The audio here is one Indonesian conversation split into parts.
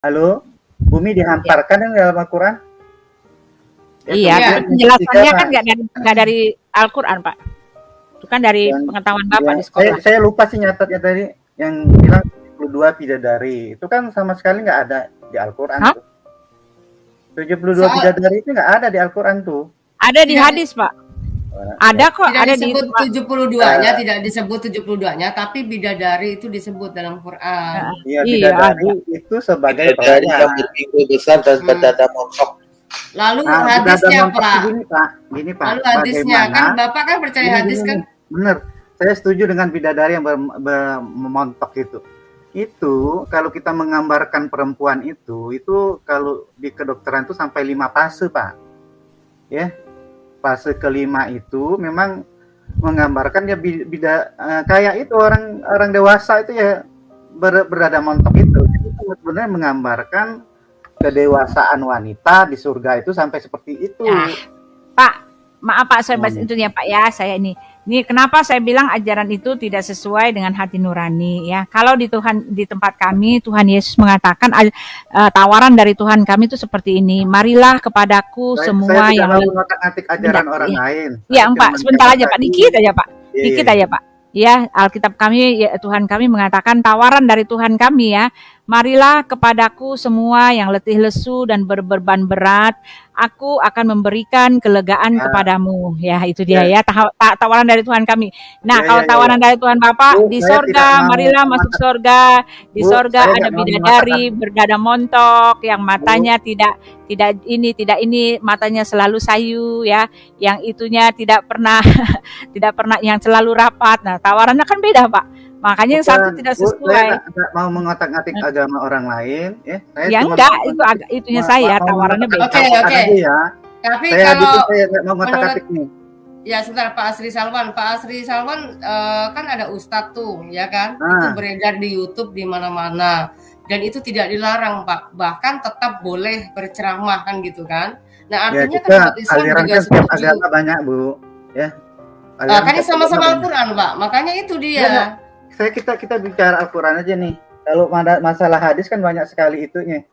Halo, bumi dihamparkan yang dalam Al-Quran? Ya, Iya, kemudian penjelasannya kan ketika nggak dari Al-Quran, Pak. Itu kan dari yang pengetahuan ya, Bapak di sekolah. saya lupa sih nyatatnya tadi yang bilang 72 bidadari. Itu kan sama sekali nggak ada di Al-Quran Hah? tuh. 72 Soal bidadari itu nggak ada di Al-Quran tuh. Ada di tidak hadis, Pak. Wah, Ada ya. kok, tidak ada di itu, disebut Pak. 72-nya, tidak disebut 72-nya, tapi bidadari itu disebut dalam Quran. Iya, Iya, bidadari ada. itu sebagai Dari yang pelayan. berpinggul besar dan berdada montok. Lalu Nah, berdada hadisnya, montok Pak. gini Pak, Lalu hadisnya, kan bagaimana? Bapak kan percaya hadis kan? Bener, saya setuju dengan bidadari yang memontok itu. Itu kalau kita menggambarkan perempuan itu kalau di kedokteran itu sampai 5 fase, Pak. Ya, fase kelima itu memang menggambarkan ya kayak itu orang dewasa itu ya berdada montok itu. Itu sebenarnya menggambarkan kedewasaan wanita di surga itu sampai seperti itu. Nah, Pak, maaf Pak, saya bahas itu ya Pak ya. Saya ini kenapa saya bilang ajaran itu tidak sesuai dengan hati nurani ya. Kalau di tempat kami Tuhan Yesus mengatakan tawaran dari Tuhan kami itu seperti ini. Marilah kepadaku semua saya yang mengotak-atik ajaran orang lain. Ya, Pak, sebentar aja Pak, dikit aja Pak. Iya, Dikit aja Pak. Ya, Alkitab kami, ya, Tuhan kami mengatakan tawaran dari Tuhan kami ya. Marilah kepadaku semua yang letih lesu dan berbeban berat, aku akan memberikan kelegaan kepadamu. Ya, itu dia ya, tawaran dari Tuhan kami. Nah, kalau tawaran dari Tuhan Bapak, di sorga, marilah masuk sorga. Di sorga ada bidadari berdada montok, yang matanya tidak ini, matanya selalu sayu ya, yang itunya tidak pernah yang selalu rapat. Nah, tawarannya kan beda, Pak. Makanya yang satu tidak sesuai. Saya nggak mau mengotak-atik agama orang lain, ya. Ya enggak, itunya saya, tawarannya beda. Oke. Ya. Tapi saya kalau saya nggak mau ngotak-atik nih. Ya, sebentar Pak Asri Salwan. Pak Asri Salwan kan ada ustadz tuh, ya kan? Itu beredar di YouTube di mana-mana. Dan itu tidak dilarang, Pak. Bahkan tetap boleh berceramah kan gitu kan. Nah, artinya kan umat Islam juga setuju. Agama banyak, Bu. Ya. Kan ini sama-sama Al-Quran, Pak. Makanya itu dia. Ya, kita bicara Al-Quran aja nih. Kalau masalah hadis kan banyak sekali itunya.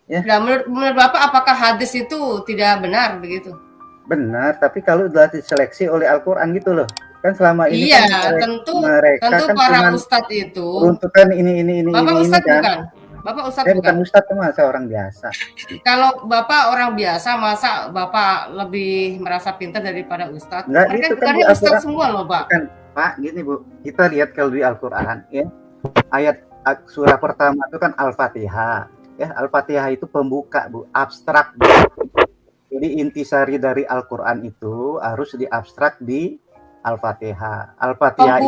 Ya. Nah, menurut Bapak apakah hadis itu tidak benar begitu? Benar, tapi kalau sudah diseleksi oleh Al-Quran gitu loh. Kan selama ini iya, kan tentu kan para ustadz itu. Peruntukan ini Bapak ustadz kan. bukan? Bapak ustadz bukan? Bukan ustadz, saya orang biasa. Kalau Bapak orang biasa, masa Bapak lebih merasa pintar daripada ustadz? Enggak, mereka itu kan ustadz semua loh, Pak. Bukan, Pak, gini Bu, kita lihat kalau di Al-Quran ya, ayat surah pertama itu kan Al-Fatihah. Ya, Al-Fatihah itu pembuka, Bu, abstrak. Bu. Jadi intisari dari Al-Quran itu harus diabstrak di Al-Fatihah. Al-Fatihah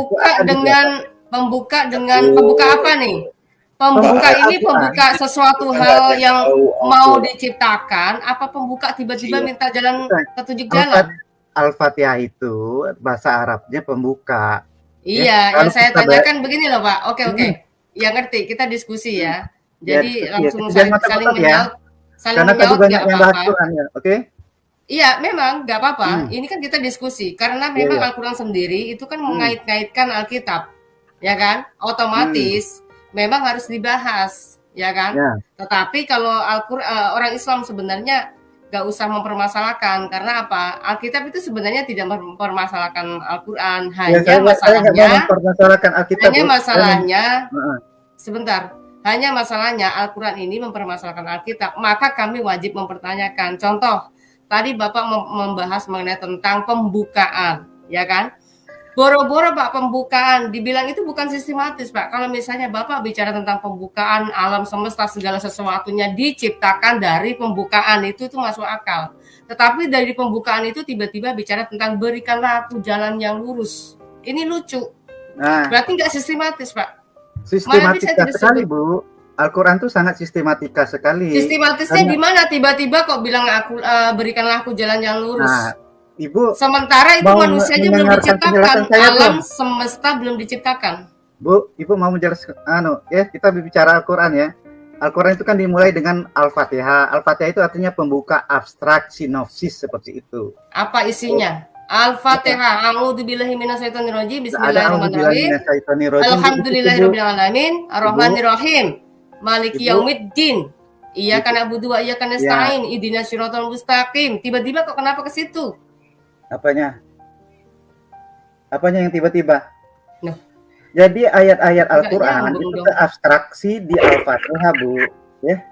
pembuka apa nih? Pembuka sesuatu hal yang mau diciptakan, apa pembuka tiba-tiba minta jalan petunjuk jalan? Al-Fatihah itu bahasa Arabnya pembuka. Iya, yang saya tanyakan begini loh, Pak. Oke. Ya ngerti, kita diskusi ya. Jadi langsung saling menjawab. Karena tadi banyak yang bahas Quran ya, oke? Iya, memang nggak apa-apa. Ini kan kita diskusi karena memang Al-Quran sendiri itu kan mengait-ngaitkan Alkitab, ya kan? Otomatis memang harus dibahas, ya kan? Ya. Tetapi kalau orang Islam sebenarnya nggak usah mempermasalahkan karena apa? Alkitab itu sebenarnya tidak mempermasalahkan Al-Quran, hanya masalahnya Al-Quran ini mempermasalahkan Alkitab, maka kami wajib mempertanyakan. Contoh, tadi Bapak membahas mengenai tentang pembukaan, ya kan? Boro-boro Pak pembukaan, dibilang itu bukan sistematis Pak. Kalau misalnya Bapak bicara tentang pembukaan alam semesta segala sesuatunya diciptakan dari pembukaan itu masuk akal. Tetapi dari pembukaan itu tiba-tiba bicara tentang berikanlah aku jalan yang lurus. Ini lucu. Berarti nggak sistematis Pak. Sistematika sekali Bu. Al-Quran itu sangat sistematika sekali. Sistematisnya di mana tiba-tiba kok bilang aku berikanlah aku jalan yang lurus. Ibu, sementara itu manusia aja belum diciptakan, alam semesta belum diciptakan. Bu, Ibu mau menjelaskan kita bicara Al-Quran ya. Al-Quran itu kan dimulai dengan Al-Fatihah. Al-Fatihah itu artinya pembuka abstrak sinopsis seperti itu. Apa isinya? Al-Fatihah. A'udzubillahi minasyaitonirrajim. Bismillahirrahmanirrahim. Alhamdulillahirabbil alamin. Arrahmanirrahim. Maliki Ibu. yaumiddin. Iyyaka na'budu wa iyyaka nasta'in. Ihdinas siratal mustaqim. Tiba-tiba kok kenapa ke situ? Apanya? Apanya yang tiba-tiba? Nah. Jadi ayat-ayat Nggak Al-Quran nyambung itu dong. terabstraksi di Al-Fatihah, Bu. Ya,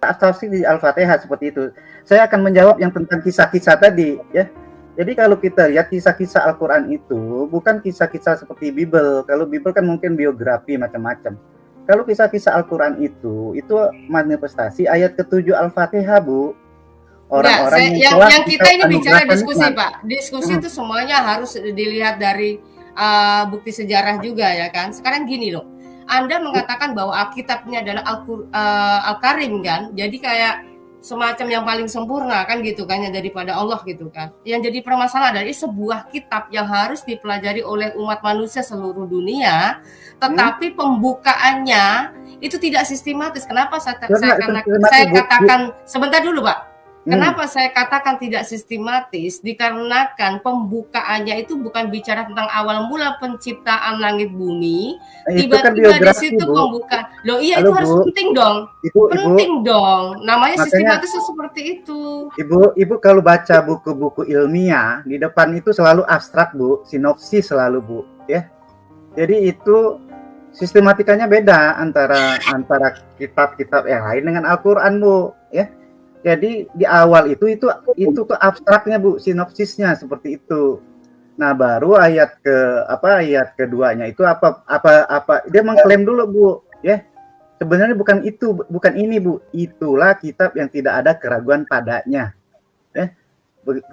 abstraksi di Al-Fatihah seperti itu. Saya akan menjawab yang tentang kisah-kisah tadi, ya. Jadi kalau kita lihat kisah-kisah Al-Quran itu bukan kisah-kisah seperti Bible. Kalau Bible kan mungkin biografi macam-macam. Kalau kisah-kisah Al-Quran itu manifestasi ayat ke-7 Al-Fatihah, Bu. Orang-orang yang kita ini bicara anugerahkan diskusi, nikmat. Pak. Diskusi itu semuanya harus dilihat dari bukti sejarah juga ya kan. Sekarang gini loh. Anda mengatakan bahwa Alkitab ini adalah Al-Karim kan. Jadi kayak semacam yang paling sempurna kan gitu kan, yang daripada Allah gitu kan. Yang jadi permasalahan dari sebuah kitab yang harus dipelajari oleh umat manusia seluruh dunia, tetapi pembukaannya itu tidak sistematis. Kenapa saya katakan sebentar dulu, Pak. Kenapa saya katakan tidak sistematis? Dikarenakan pembukaannya itu bukan bicara tentang awal mula penciptaan langit bumi. Tiba-tiba di situ pembukaan. Loh iya, itu harus penting dong. Penting dong. Namanya sistematis seperti itu. Ibu kalau baca buku-buku ilmiah, di depan itu selalu abstrak, Bu. Sinopsis selalu, Bu. Ya. Jadi itu sistematikanya beda antara kitab-kitab yang lain dengan Al-Quran, Bu. Ya. Jadi di awal itu tuh abstraknya, Bu, sinopsisnya seperti itu. Nah, baru ayat keduanya itu apa dia mengklaim dulu, Bu, ya. Sebenarnya bukan itu, bukan ini, Bu. Itulah kitab yang tidak ada keraguan padanya. Ya.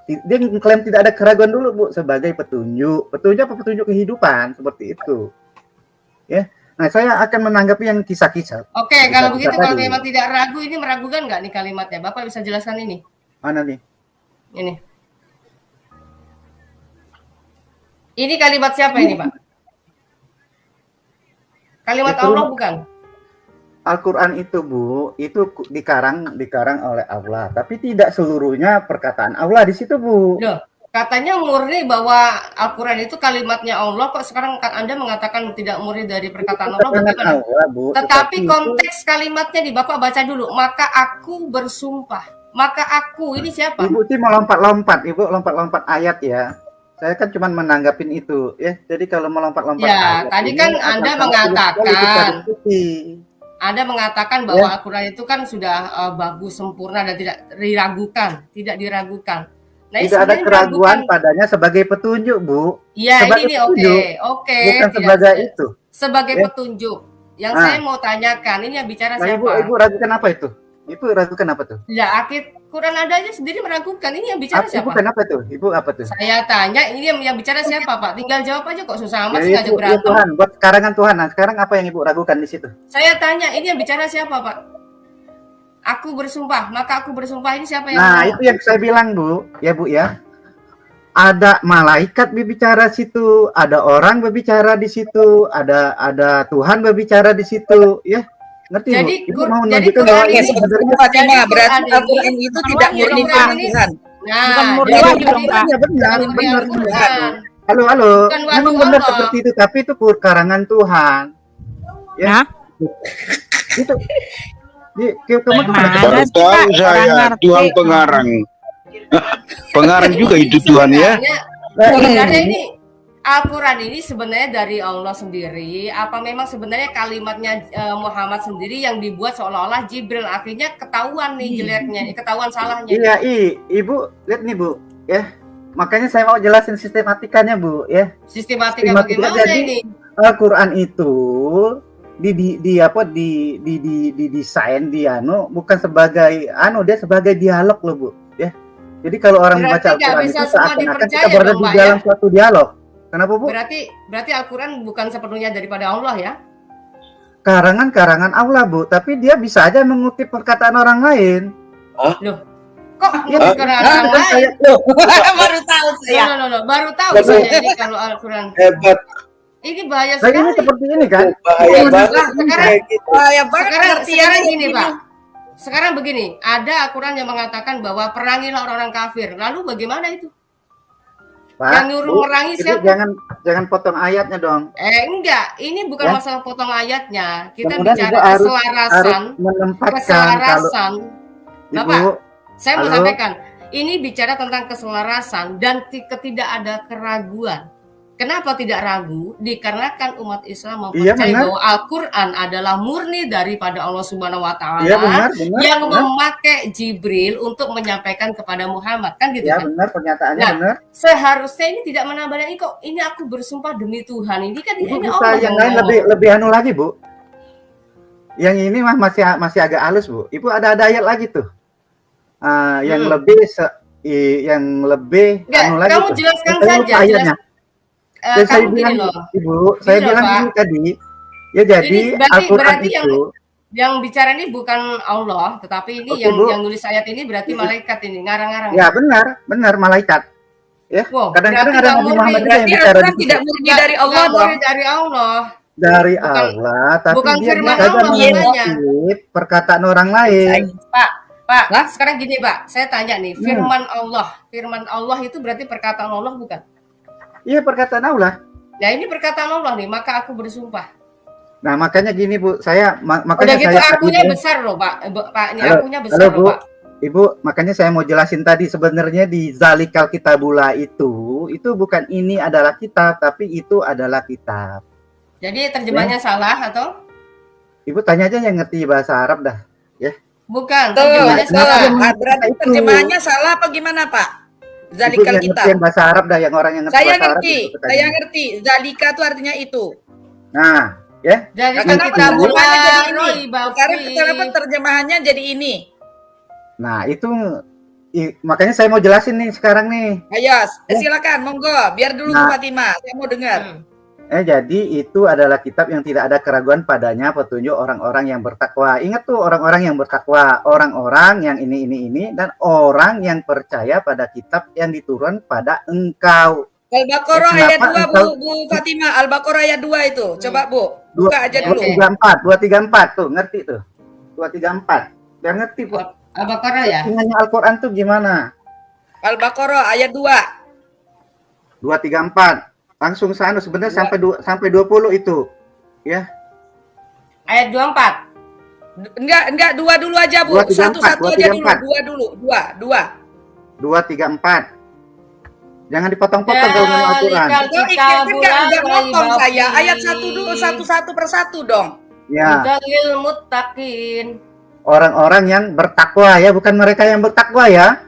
Dia mengklaim tidak ada keraguan dulu, Bu, sebagai petunjuk. Petunjuk apa? Petunjuk kehidupan seperti itu. Ya. Nah, saya akan menanggapi yang kisah-kisah. Oke, kalau begitu, kalau memang tidak ragu, ini meragukan nggak nih kalimatnya? Bapak bisa jelaskan ini? Mana nih? Ini kalimat siapa ini, Pak? Kalimat itu, Allah bukan? Al-Quran itu, Bu, itu dikarang oleh Allah. Tapi tidak seluruhnya perkataan Allah di situ, Bu. Loh. Katanya murni bahwa Al-Quran itu kalimatnya Allah, kok sekarang Anda mengatakan tidak murni dari perkataan Allah, bagaimana? Allah, Bu, tetapi konteks kalimatnya di Bapak baca dulu, maka aku bersumpah. Maka aku, ini siapa? Ibu sih mau lompat-lompat, Ibu lompat-lompat ayat ya. Saya kan cuma menanggapin itu, ya. Jadi kalau melompat-lompat ayat. Ya, tadi kan Anda mengatakan bahwa Al-Quran itu kan sudah bagus, sempurna, dan tidak diragukan. Nah, tidak ada keraguan padanya sebagai petunjuk, Bu. Iya, ini oke. Bukan sebagai itu. Sebagai petunjuk. Yang saya mau tanyakan, ini yang bicara siapa? Ibu ragukan apa itu? Ibu ragukan apa tuh? Ya, Quran Anda aja sendiri meragukan. Ini yang bicara siapa? Ibu kenapa tuh? Ibu apa tuh? Saya tanya, ini yang bicara siapa, Pak? Tinggal jawab aja kok, susah amat sih ngajak berantem. Tuhan, buat karangan Tuhan. Nah, sekarang apa yang Ibu ragukan di situ? Saya tanya, ini yang bicara siapa, Pak? Aku bersumpah, maka aku bersumpah, ini siapa yang Nah, itu yang saya bilang, Bu. Ya, Bu ya. Ada malaikat berbicara situ, ada orang berbicara di situ, ada Tuhan berbicara di situ, ya. Ngerti, jadi, Bu? Ibu mau menunjukkan bahwa ini sebenarnya berarti Al-Quran itu tidak murni dari Tuhan. Nah, bukan murni wahyu dong, Pak. Ya, benar. Halo. Memang benar seperti itu, tapi itu karangan Tuhan. Ya. Nah. Itu baru tahu saya Tuhan pengarang. Pengarang juga itu Tuhan ya. Sebenarnya ini Al-Quran ini sebenarnya dari Allah sendiri. Apa memang sebenarnya kalimatnya Muhammad sendiri yang dibuat seolah-olah Jibril? Akhirnya ketahuan nih jeleknya, ketahuan salahnya. Iya, Ibu lihat nih, Bu, ya. Makanya saya mau jelasin sistematikanya, Bu, ya. Sistematika bagaimana ini? Al-Quran itu didesain bukan sebagai dia sebagai dialog loh, Bu, ya. Jadi kalau orang membaca Al-Quran itu seakan-akan kita berada di dalam suatu dialog. Kenapa, Bu? Berarti Al-Quran bukan sepenuhnya daripada Allah ya? Karangan Allah, Bu, tapi dia bisa aja mengutip perkataan orang lain. Loh, kok ngutip orang lain? Baru tahu saya. Baru tahu saya ini kalau Al-Quran. Hebat. Ini bahaya sekali. Ini seperti ini kan? Bahaya banget. Sekarang gini, Pak. Sekarang begini, ada Al-Quran yang mengatakan bahwa perangilah orang-orang kafir. Lalu bagaimana itu? Pak, Yang nyuruh merangi Ibu siapa? jangan potong ayatnya dong. Enggak, ini bukan Ya. masalah potong ayatnya. Kita Kemudian bicara Ibu harus keselarasan, menempatkan kalau keselarasan. Ibu, Bapak, saya mau halo? sampaikan, ini bicara tentang keselarasan dan tidak ada keraguan. Kenapa tidak ragu? Dikarenakan umat Islam Iya, mempercayai benar. bahwa Al-Quran adalah murni daripada Allah Subhanahu Wa Taala Iya benar, yang benar. memakai Jibril untuk menyampaikan kepada Muhammad, kan gitu Iya kan? benar, pernyataannya Nah, benar. seharusnya ini tidak menambah lagi kok. Ini aku bersumpah demi Tuhan. Ini kan Ibu ini bisa Allah yang yang lain ngomong. lebih anu lagi, Bu. Yang ini mah masih agak halus, Bu. Ibu ada ayat lagi tuh. Yang lebih Enggak, anu lagi kamu tuh. jelaskan Saya lupa saja, ayatnya. Dan saya kamu gini bilang, loh. Ibu, saya Gini loh, bilang Pak. ini tadi, ya jadi Ini Al-Quran berarti itu, yang bicara ini bukan Allah, tetapi ini Oke, yang Bu. nulis ayat ini berarti malaikat ini, ngarang-ngarang. ya benar malaikat. Ya, Wow, kadang-kadang berarti ada nggak Nabi murni. Muhammad juga yang Berarti bicara Al-Quran di situ. tidak murni dari Allah Nggak dong. murni dari Allah. Dari Bukan- Allah, tapi bukan dia firman saja Allah namanya. mengutip perkataan orang lain. Pak, Hah? sekarang gini Pak, saya tanya nih, firman Allah itu berarti perkataan Allah bukan? Iya perkataan Allah. Nah ini perkataan Allah nih, maka aku bersumpah. Nah makanya gini Bu, saya Udah makanya gitu saya akunya tadi, besar loh Pak, Pak ini Halo, akunya besar halo, loh Bu. Pak. Ibu, makanya saya mau jelasin tadi sebenarnya di Zalikal Kitabula itu bukan ini adalah kitab, tapi itu adalah kitab. Jadi terjemahnya salah atau? Ibu tanya aja yang ngerti bahasa Arab dah. Bukan, Tuh, terjemahnya Nah, salah. yang- berarti itu. terjemahannya salah apa gimana Pak? Ibu Zalikal yang ngerti kitab. yang bahasa Arab dah, yang orang yang ngerti Saya bahasa Arab. ngerti, itu saya tanya. ngerti. Zalika itu artinya itu. Nah, ya. Jadi Nah, kan kenapa kita terjemahannya jadi ini? mulai Sekarang kenapa terjemahannya jadi ini? Nah, itu makanya saya mau jelasin nih sekarang nih. Ayo, silakan, monggo. Biar dulu Bu Nah. Fatimah, saya mau dengar. Jadi itu adalah kitab yang tidak ada keraguan padanya petunjuk orang-orang yang bertakwa. Ingat tuh orang-orang yang bertakwa, orang-orang yang ini dan orang yang percaya pada kitab yang diturun pada engkau. Al-Baqarah Kenapa ayat 2 engkau- Bu Fatimah, Al-Baqarah ayat 2 itu. Coba Bu, buka aja Ya, dulu. oke. 234 tuh, ngerti tuh. 234. Biar ngerti kok. Al-Baqarah ya. Artinya Al-Qur'an tuh gimana? Al-Baqarah ayat 2. 234. Langsung sana sebenarnya sampai 20 itu. Ya. Ayat 24. Enggak, 2 dulu aja Bu. 234, Satu-satu aja dulu, 234. 2 dulu. 2. 234. Jangan dipotong-potong kalau ngomong Al-Qur'an. Enggak motong saya. Ayat 1 dulu, satu persatu dong. Ya. Dalil muttaqin. Orang-orang yang bertakwa ya, bukan mereka yang bertakwa ya.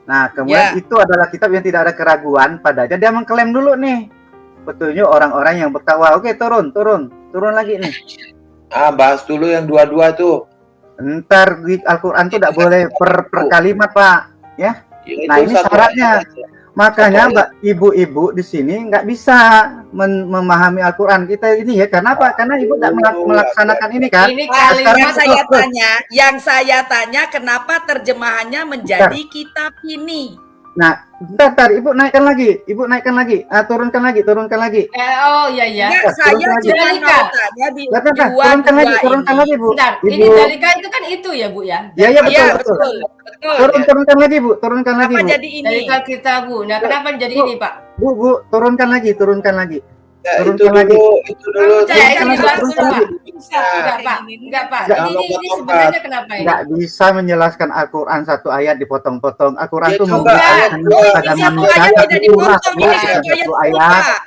Nah, kemudian Ya. itu adalah kitab yang tidak ada keraguan padanya. Dia mengklaim dulu nih petunjuk orang-orang yang bertakwa. Oke, turun lagi nih. Bahas dulu yang dua-dua tuh. Ntar di Al-Qur'an tuh tidak boleh per kalimat, Pak. Ya. Ya, Nah, itu ini satu syaratnya. ayat aja. Makanya Mbak ibu-ibu di sini nggak bisa memahami Al-Qur'an kita ini ya. Karena apa? Karena ibu tidak melaksanakan ini kan. Ini Pak, kalimat yang saya tanya kenapa terjemahannya menjadi kitab ini? Nah, bentar, ibu naikkan lagi. Turunkan lagi. oh iya ya. Enggak, saya turunkan lagi. cuma Dalika. mau tanya di Bentar, dua turunkan lagi, Bu. Bentar, Ibu. ini dalika itu kan itu ya Bu ya. Ya, Iya, betul. betul. Turunkan lagi, Bu. Turunkan lagi, Kenapa Bu. jadi ini? Dalika kita Bu. Nah, kenapa jadi Bu. ini Pak? Bu, turunkan lagi. Ya, Turunkan itu lagi. dulu. Saya turunkan ini lagi, bahas dulu turunkan Pak. lagi. Enggak Pak. Enggak Pak. Enggak. Ini sebenarnya kenapa ini? Nggak bisa menjelaskan Al-Qur'an satu ayat dipotong-potong. Al-Qur'an Ya, itu coba memberikan ayat hanya dua. pada Ini satu manusia ayat satu tidak dipotong, ini surah, satu ayat satu full, ayat. Pak.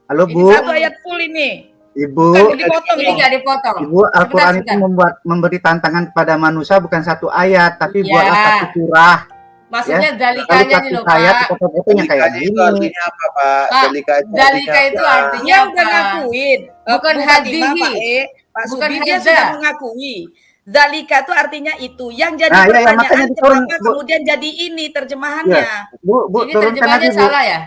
Halo, Ini Bu. satu ayat full ini. Ibu, Bukan dipotong Ini ini. enggak dipotong. Ibu, Al-Qur'an itu Sebentar. memberi tantangan kepada manusia bukan satu ayat, tapi Iya. buatlah satu surah. Maksudnya Lalu dalikanya satu nih loh ayat Pak. dipotong-potong yang kayak Delikanya itu gini. artinya apa, Pak? Pak, Delika itu Dalika artinya itu apa? artinya Dia udah apa? ngakuin. Bukan Bu Fatimah, hadihi. Pak Bukan Subi dia hadza. sudah mengakui. Zalika itu artinya itu. Yang jadi Nah, iya, pertanyaan makanya diturun, kenapa Bu. kemudian jadi ini terjemahannya? Bu, Ini turunkan terjemahannya lagi, Bu. salah ya?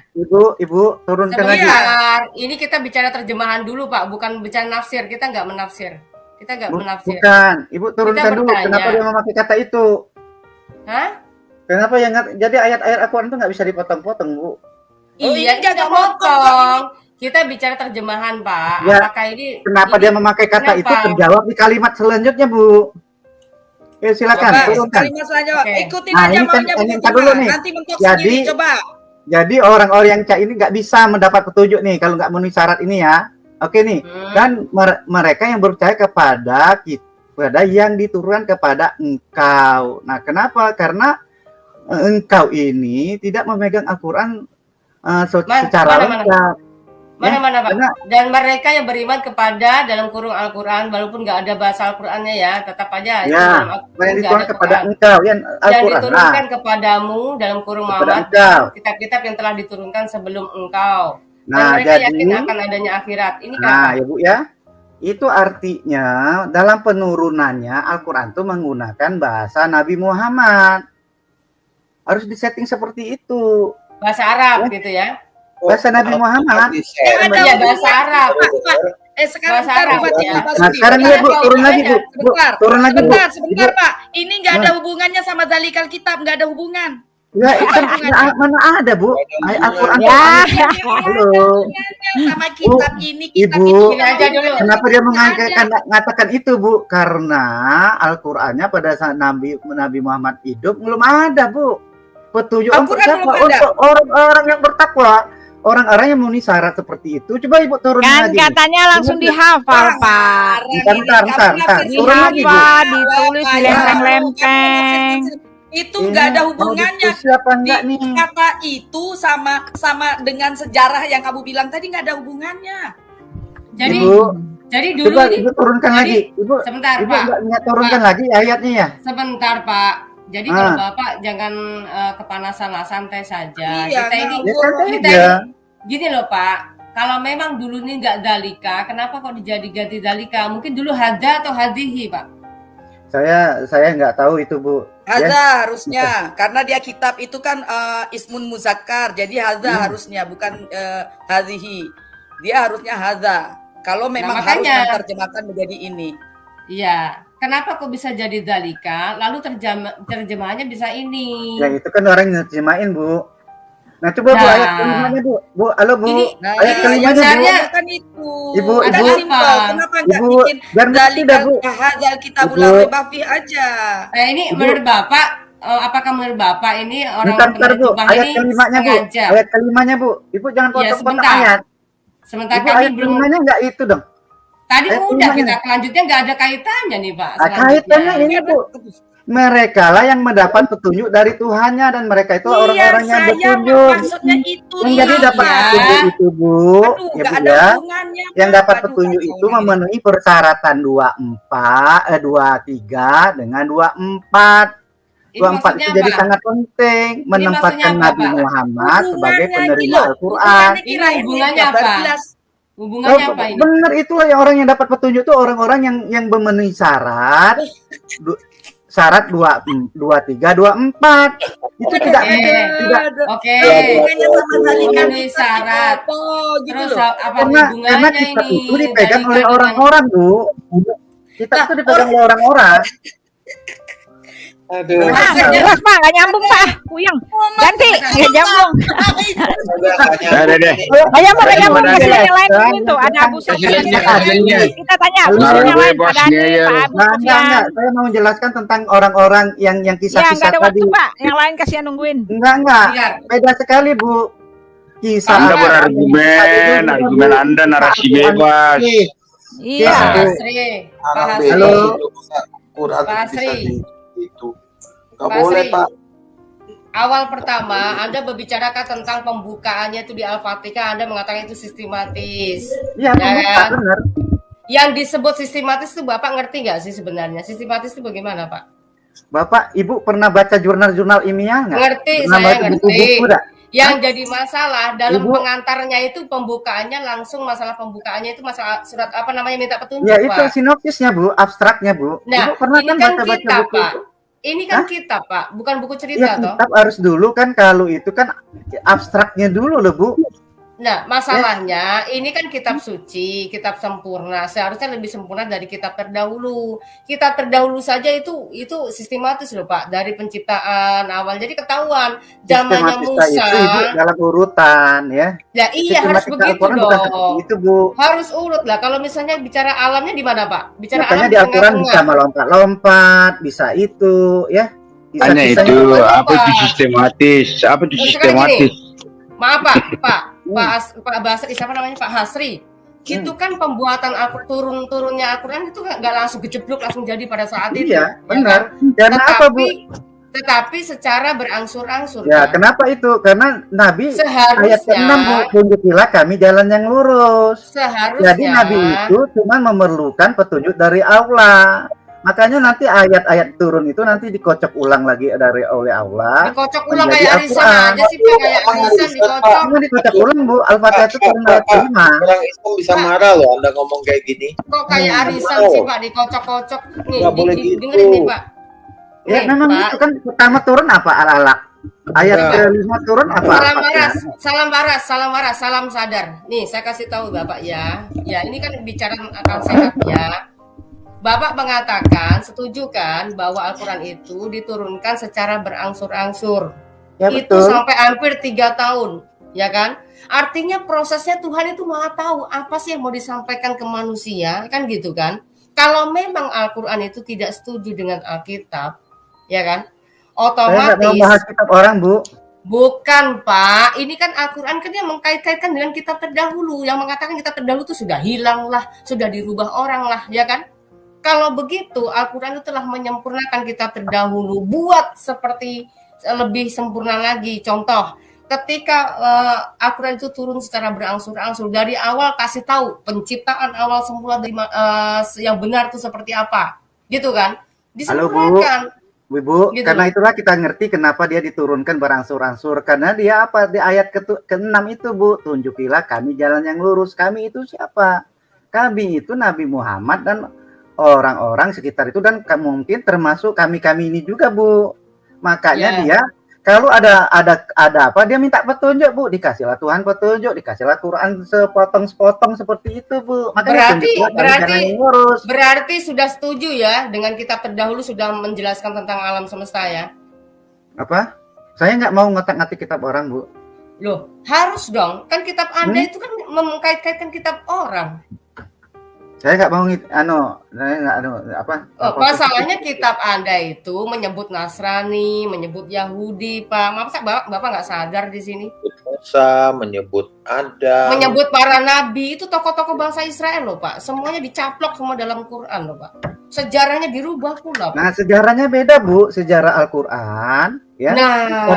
Ibu, turunkan lagi. Sebentar, ini kita bicara terjemahan dulu Pak, bukan bicara nafsir. Kita nggak menafsir. Kita nggak menafsir. Bukan, Ibu turunkan dulu. bertanya. Kenapa dia memakai kata itu? Hah? Kenapa yang jadi ayat-ayat Al-Qur'an itu nggak bisa dipotong-potong, Bu? ini Iya, nggak kita kepotong, potong. Kita bicara terjemahan Pak. Ya, Apakah ini? Kenapa ini- dia memakai kata kenapa? itu terjawab di kalimat selanjutnya, Bu? Silakan Coba turunkan. kalimat selanjutnya. Oke. Ikutin Nah, aja ini kan maunya ini Bu ntar dulu Fatimah. nih. Nanti mentok Jadi- sendiri coba. Jadi orang-orang yang cak ini nggak bisa mendapat petunjuk nih kalau nggak memenuhi syarat ini ya. Oke nih. Dan mereka yang percaya kepada yang diturunkan kepada engkau. Nah, kenapa? Karena engkau ini tidak memegang Al-Quran secara lengkap. Mana Pak? Dan mereka yang beriman kepada dalam kurung Al-Quran, walaupun nggak ada bahasa Al-Qurannya ya, tetap aja. Ya, yang diturunkan kepada engkau, yang diturunkan kepadamu dalam kurung Muhammad, kitab-kitab yang telah diturunkan sebelum engkau. Nah, dan mereka jadi, yakin akan adanya akhirat. Ini nah, ya Bu ya, itu artinya dalam penurunannya Al-Quran itu menggunakan bahasa Nabi Muhammad. Harus disetting seperti itu. Bahasa Arab gitu ya. Bahasa Nabi Muhammad. Iya, bahasa Arab. Sekarang bahasa Arab ya. Nah, sekarang ya Bu, turun lagi Bu. Turun lagi Bu. Sebentar Pak. Ini nggak ada hubungannya sama Dalikal Kitab, nggak ada hubungan. Ya, mana ada Bu? Al-Quran. Ya. Halo. Sama kitab ini, kitab Ibu, itu. kenapa dia mengatakan itu Bu? Karena Al-Qurannya pada saat Nabi Muhammad hidup belum ada Bu. Petunjuk untuk siapa? Untuk orang-orang yang bertakwa. Orang-orang yang memenuhi syarat seperti itu. Coba Ibu turun Kan lagi. katanya langsung dihafal, Pak. Bentar. Turun lagi Bu. Ditulis di lempeng-lempeng. Itu nggak ada hubungannya. Siapa enggak nih? Kata itu sama dengan sejarah yang kamu bilang tadi nggak ada hubungannya. Jadi dulu coba ini Ibu turunkan lagi. Ibu, sebentar Ibu Pak. nggak turunkan lagi ayatnya ya? Sebentar Pak. Jadi kalau Bapak jangan kepanasan lah, santai saja. Iya, Gini loh Pak. Kalau memang dulu ini nggak dalika, kenapa kok ganti dalika? Mungkin dulu hada atau hadihi Pak. Saya nggak tahu itu Bu. Hadza harusnya, karena dia kitab itu kan ismun muzakkar, jadi hadza harusnya bukan hadhihi. Dia harusnya hadza. Kalau memang harus menerjemahkan menjadi ini. Iya. Kenapa kok bisa jadi dalika? Lalu terjemahannya bisa ini. Ya itu kan orang yang terjemahin Bu. Nah coba Bu ayat kelimanya Bu. Bu, halo Bu. Ayat kelimanya Bu. Kan itu. Ibu, ada simpel. Kenapa nggak bikin dalika hadzal kitabul raiba fi aja? Ini menurut Bapak, apakah menurut Bapak ini orang bentar Bu, ayat kelimanya Bu. Ayat kelimanya Bu. Ibu jangan potong-potong ayat. Sebentar Ibu, ayat kelimanya nggak itu dong. Tadi udah kita selanjutnya nggak ada kaitannya nih Pak. Kaitannya ini Bu. Mereka lah yang mendapat petunjuk dari Tuhannya dan mereka itu orang-orang yang bertunjuk. Maksudnya itu yang jadi dapat petunjuk itu Bu, ya Bu ya. Yang dapat petunjuk itu memenuhi persyaratan 23 dengan 24. 24 itu jadi sangat penting menempatkan Nabi Muhammad sebagai penerima Al-Quran. Ini hubungannya apa? Hubungannya apa ini? Benar, itulah yang orang yang dapat petunjuk itu orang-orang yang memenuhi syarat 23, 24. Itu tidak Oke. Memenuhi syarat. Terus apa karena kitab itu dipegang oleh orang-orang Bu. Kitab itu dipegang oleh orang-orang. Aduh. Jelas Pak, nggak nyambung Pak. Puyeng. Ganti, nggak nyambung. Nggak nyambung. Kasih yang lain itu. Ada Abu Sufyan. Kita tanya Abu Sufyan yang lain. Ada Pak Abu Sufyan. Saya mau menjelaskan tentang orang-orang yang kisah-kisah tadi. Ya, nggak ada waktu Pak. Yang lain kasih yang nungguin. Enggak. Beda sekali Bu. Kisah Anda berargumen, argumen Anda narasi bebas. Iya. Halo. Pak Asri. Itu nggak boleh Pak. Awal pertama Anda berbicarakan tentang pembukaannya itu di Al-Fatihah, Anda mengatakan itu sistematis. Iya, kan? benar. Yang disebut sistematis itu Bapak ngerti nggak sih sebenarnya? Sistematis itu bagaimana Pak? Bapak, Ibu pernah baca jurnal-jurnal ilmiah nggak? Ngerti, saya ngerti. Yang jadi masalah dalam pengantarnya itu pembukaannya langsung, masalah pembukaannya itu masalah surat apa namanya minta petunjuk ya, Pak. itu sinopsisnya Bu, abstraknya Bu. Nah, Ibu pernah ini kan kan baca-baca kitab buku Pak. itu? Ini kan kitab Pak, bukan buku cerita toh. Kitab harus dulu kan, kalau itu kan abstraknya dulu loh Bu. Nah, masalahnya ini kan kitab suci, kitab sempurna. Seharusnya lebih sempurna dari kitab terdahulu. Kitab terdahulu saja itu sistematis loh Pak, dari penciptaan awal. Jadi ketahuan zamannya Musa. Itu Ibu dalam urutan ya. Ya iya harus begitu dong. Itu Bu. Harus urut lah. Kalau misalnya bicara alamnya di mana Pak? Bicara makanya alam di Al-Quran bisa melompat-lompat, bisa itu ya. Hanya itu, apa itu sistematis? Apa itu sistematis? Maaf Pak Basri, siapa namanya, Pak Hasri. Itu kan pembuatan turunnya Al-Quran itu nggak langsung gejeblok langsung jadi pada saat itu. Iya, benar. Karena apa, Bu? Tetapi secara berangsur-angsur. Ya, kan? Kenapa itu? Karena Nabi ayat ke-6 tunjukilah kami jalan yang lurus. Seharusnya. Jadi Nabi itu cuma memerlukan petunjuk dari Allah. Makanya nanti ayat-ayat turun itu nanti dikocok ulang lagi oleh Allah. Dikocok ulang kayak arisan aja sih, Pak, kayak arisan dikocok. Cuma dikocok ulang, Bu. Al-Fatihah itu turun ayat 5. Orang Islam bisa marah loh Anda ngomong kayak gini. Kok kayak arisan sih, Pak, dikocok-kocok. Nih, dengerin nih, Pak. Ya nih, memang Pak, itu kan pertama turun apa al-alaq. Ayat ke-5 turun apa? Salam waras, salam sadar. Nih, saya kasih tahu Bapak ya. Ya, ini kan bicara akal sehat ya. Bapak mengatakan, setuju kan bahwa Al-Quran itu diturunkan secara berangsur-angsur. Ya, itu betul. Sampai hampir 3 tahun, ya kan? Artinya prosesnya Tuhan itu Maha tahu apa sih yang mau disampaikan ke manusia, kan gitu kan? Kalau memang Al-Quran itu tidak setuju dengan Alkitab, ya kan? Otomatis. Saya bahas kitab orang, Bu. Bukan, Pak. Ini kan Al-Quran kan yang mengkait-kaitkan dengan kitab terdahulu, yang mengatakan kitab terdahulu itu sudah hilang lah, sudah dirubah orang lah, ya kan? Kalau begitu, Al-Quran itu telah menyempurnakan kitab terdahulu, buat seperti lebih sempurna lagi. Contoh, ketika Al-Quran itu turun secara berangsur-angsur, dari awal kasih tahu penciptaan awal semula yang benar itu seperti apa, gitu kan? Disempurnakan. Halo, Bu, gitu. Karena itulah kita ngerti kenapa dia diturunkan berangsur-angsur. Karena dia apa? Di ayat ke-6 itu, Bu, tunjukilah kami jalan yang lurus. Kami itu siapa? Kami itu Nabi Muhammad dan orang-orang sekitar itu, dan mungkin termasuk kami ini juga, Bu. Makanya dia kalau ada apa, dia minta petunjuk, Bu. Dikasihlah Tuhan petunjuk, dikasihlah Quran sepotong-sepotong seperti itu, Bu. Makanya berarti sudah setuju ya dengan kitab terdahulu sudah menjelaskan tentang alam semesta ya? Apa? Saya nggak mau ngotak-ngatik kitab orang, Bu. Loh, harus dong. Kan kitab Anda itu kan mengkait-kaitkan kitab orang. Saya nggak mau masalahnya kitab Anda itu menyebut Nasrani, menyebut Yahudi, Pak. Masa Bapak nggak sadar di sini? Musa, menyebut Adam, menyebut para nabi, itu tokoh-tokoh bangsa Israel loh, Pak. Semuanya dicaplok semua dalam Quran loh, Pak. Sejarahnya dirubah pula, Pak. Nah, sejarahnya beda, Bu. Sejarah Al-Quran, ya.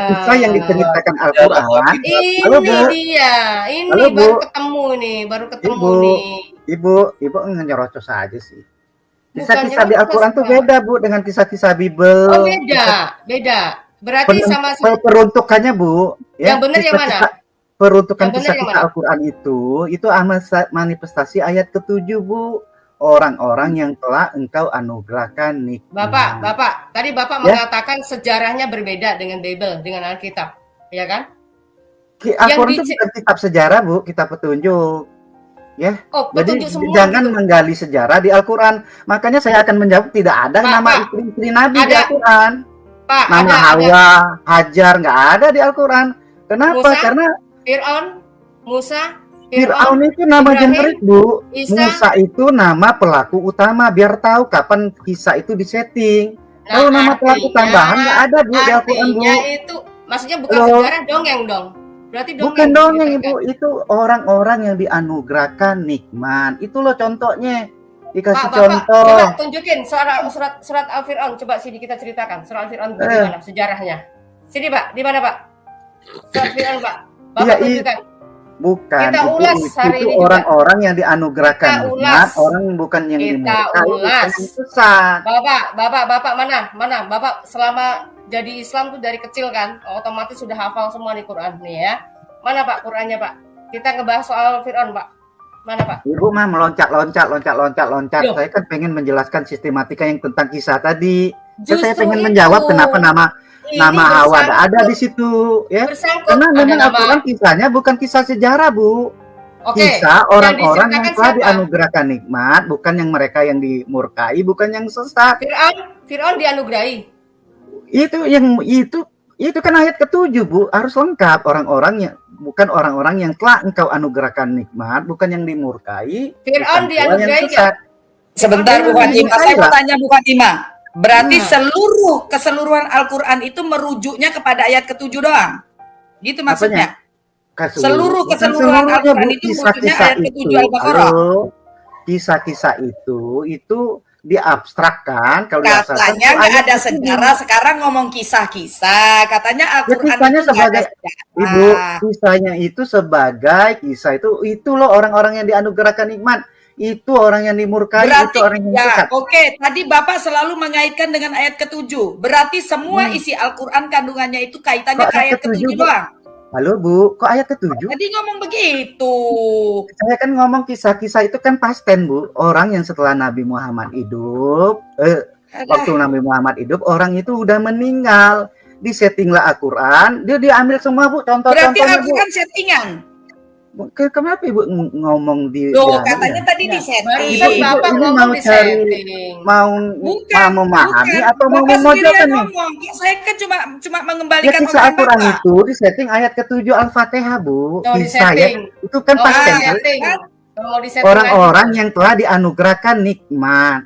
Kisah yang diceritakan Al-Quran. Ini baru ketemu nih. Ibu ngerocos aja sih. Kisah-kisah di Al-Quran tuh beda, Bu, dengan kisah-kisah Bible. Oh, beda. Berarti sama peruntukannya, Bu. Yang benar yang mana? Peruntukan kisah-kisah Al-Quran itu manifestasi ayat ke-7, Bu. Orang-orang yang telah engkau anugerahkan nikmat. Bapak, tadi Bapak mengatakan sejarahnya berbeda dengan Bible, dengan Alkitab, ya kan? Al-Quran itu bukan kitab sejarah, Bu, kitab petunjuk. Ya, jadi jangan menggali sejarah di Al-Quran. Makanya saya akan menjawab tidak ada nama istri Nabi di Al-Quran. Nama Hawa, Hajar nggak ada di Al-Quran. Kenapa? Karena Fir'aun itu nama generik, Bu. Musa itu nama pelaku utama, biar tahu kapan kisah itu disetting. Kalau nama pelaku tambahan nggak ada, Bu, di Al-Quran, Bu. Itu maksudnya bukan sejarah, dongeng dong. Berarti dongeng. Bukan dongeng, Ibu. Itu orang-orang yang dianugerahkan nikmat. Itu loh contohnya. Dikasih contoh. Coba tunjukin surat Al-Fir'aun. Coba sini kita ceritakan. Surat Al-Fir'aun di mana sejarahnya? Sini, Pak. Di mana, Pak? Surat Al-Fir'aun, Pak. Bapak tunjukkan. Bukan. Kita ulas hari itu ini orang-orang yang dianugerahkan nikmat, orang bukan yang dimurkai, bukan yang sesat. Bapak mana? Bapak selama jadi Islam tuh dari kecil kan, otomatis sudah hafal semua nih Quran nih ya. Mana Pak Qurannya, Pak? Kita ngebahas soal Fir'aun, Pak. Mana, Pak? Ibu mah meloncat. Saya kan pengen menjelaskan sistematika yang tentang kisah tadi. Saya pengen menjawab kenapa nama Hawa ada di situ, ya. Karena memang Al-Quran kisahnya bukan kisah sejarah, Bu. Kisah orang-orang yang telah dianugerahkan nikmat, bukan yang mereka yang dimurkai, bukan yang sesat. Fir'aun dianugerahi. Itu kan ayat ke-7, Bu. Harus lengkap orang-orangnya, bukan orang-orang yang telah engkau anugerahkan nikmat, bukan yang dimurkai. Fir'aun dianugerahi. Sebentar, Bu Fatima. Saya mau tanya Bu Fatima. Berarti keseluruhan Al-Quran itu merujuknya kepada ayat ke-7 doang? Gitu maksudnya? Seluruh keseluruhan seluruhnya, Al-Quran Bu, itu bukunya kisah-kisah ayat itu. ke-7 Al-Baqarah. Halo, kisah-kisah itu diabstrakkan kalau diabstrakkan Katanya itu nggak ayat ada ke-7. sejarah, sekarang ngomong kisah-kisah. Katanya Ya, Al-Quran kisahnya itu nggak ada sebagai sejarah. Ibu, kisahnya itu sebagai kisah itu loh orang-orang yang dianugerahkan nikmat. Itu orang yang dimurkai, Berarti itu orang yang ya, sesat. oke. Tadi Bapak selalu mengaitkan dengan ayat ke-7. Berarti semua isi Al-Quran kandungannya itu kaitannya Kok ke ayat ke-7, ke-7 Bu? doang. Halo Bu, kok ayat ke-7? Tadi ngomong begitu. Saya kan ngomong kisah-kisah itu kan pasten, Bu. Orang yang setelah Nabi Muhammad hidup, waktu Nabi Muhammad hidup, orang itu udah meninggal. Disettinglah Al-Quran, dia diambil semua, Bu, Berarti contoh-contohnya, Bu. Al-Quran settingan. Kenapa Ibu ngomong di Loh, diambil katanya ya? tadi di setting. Barusan Bapak ini ngomong mau di cari setting. mau memahami atau mau Bapak sendiri memojokkan yang nih? ngomong. Saya kan cuma Ya, mengembalikan kisah omongan Al-Quran Bapak. itu disetting ayat ke-7 Al-Fatihah, Bu. Mau di Kisah ya. setting. Itu kan Mau pasten, di Bu. setting. Mau di setting Orang-orang yang telah dianugerahkan nikmat.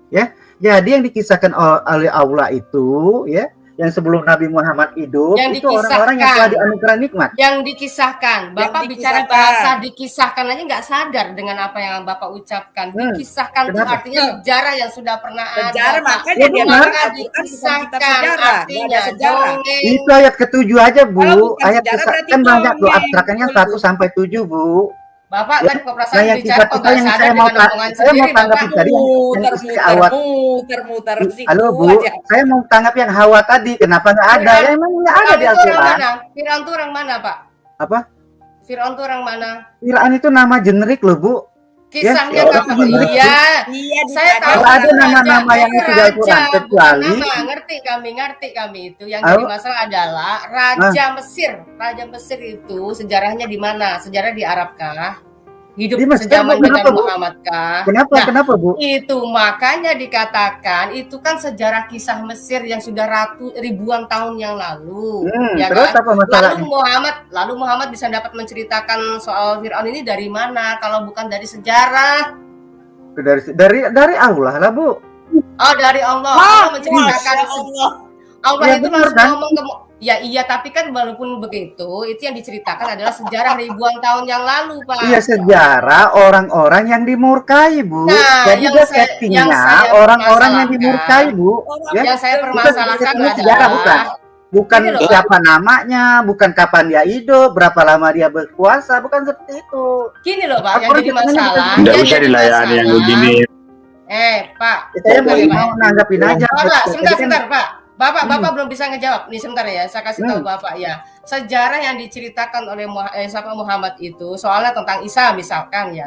Ya. Jadi yang dikisahkan oleh Allah itu, ya, yang sebelum Nabi Muhammad hidup, Yang itu orang-orang yang telah dikisahkan. dianugerahkan nikmat. Yang dikisahkan. Bapak Yang bicara dikisahkan. bahasa dikisahkan aja nggak sadar dengan apa yang Bapak ucapkan. Dikisahkan itu Kenapa? artinya sejarah yang sudah pernah Sejarah, ada. Pak. makanya Ya, dia benar. bilang Maka Al-Quran bukan kitab dikisahkan sejarah. Nggak ada artinya sejarah. dongeng. Itu ayat ke-7 aja, Bu. Kalau bukan Ayat sejarah kisah berarti kan banyak tuh dongeng. abstrakannya Betul, 1 sampai 7, Bu. Bapak Ya. tadi kok perasaan Nah, yang bicara kok kisah-kisah nggak yang sadar saya mau dengan omongan saya sendiri, mau tanggapi Bapak. tadi yang istri awat. Muter Halo situ Bu, aja. saya mau tanggap yang Hawa tadi. Kenapa nggak ada? Fir'aun- Ya emang nggak ada Fir'aun di itu orang Al-Quran. mana? Fir'aun itu orang mana, Pak? Apa? Fir'aun itu orang mana? Fir'aun itu nama generik loh, Bu. Kisahnya Ya, kapan? orang generik. Iya. Iya, Saya ditanya tahu Nggak ada raja. nama-nama yang itu di Al-Quran, Raja, kecuali bukan nama. Ngerti kami itu. Yang Halo? jadi masalah adalah Raja Mesir. Raja Mesir itu sejarahnya di mana? Sejarah di Arab kah? Hidup Di Mesir, sejaman Bu. dengan Kenapa, Bu? Muhammad kah? Kenapa? Nah, Kenapa, Bu? itu makanya dikatakan itu kan sejarah kisah Mesir yang sudah ribuan tahun yang lalu, ya Terus kan? apa masalahnya? Lalu Muhammad bisa dapat menceritakan soal Fir'aun ini dari mana kalau bukan dari sejarah? Dari Allah lah, Bu. Oh, dari Allah. Allah menceritakan Allah. Allah Ya, itu benar, langsung kan? ngomong ke ya iya, tapi kan walaupun begitu, itu yang diceritakan adalah sejarah ribuan tahun yang lalu, Pak. Iya, sejarah orang-orang yang dimurkai, Bu. Nah, Jadi yang dia saya settingnya permasalahkan, orang-orang yang dimurkai, Bu. Ya. yang saya Itu permasalahkan settingnya sejarah, bukan? adalah Bukan Ini loh, siapa namanya, bukan kapan dia hidup, berapa lama dia berpuasa, bukan seperti itu. gini loh, Pak, yang Aku jadi harus masalah. Nggak yang bisa jadi dilayani yang masalah- begini. Pak. Saya Sebentar ya, Pak. mau nanggapin aja. Bapak, Jadi kan- sebentar, Pak. Bapak belum bisa ngejawab. Nih sebentar ya, saya kasih tahu Bapak ya. Sejarah yang diceritakan oleh Muhammad itu soalnya tentang Isa misalkan ya.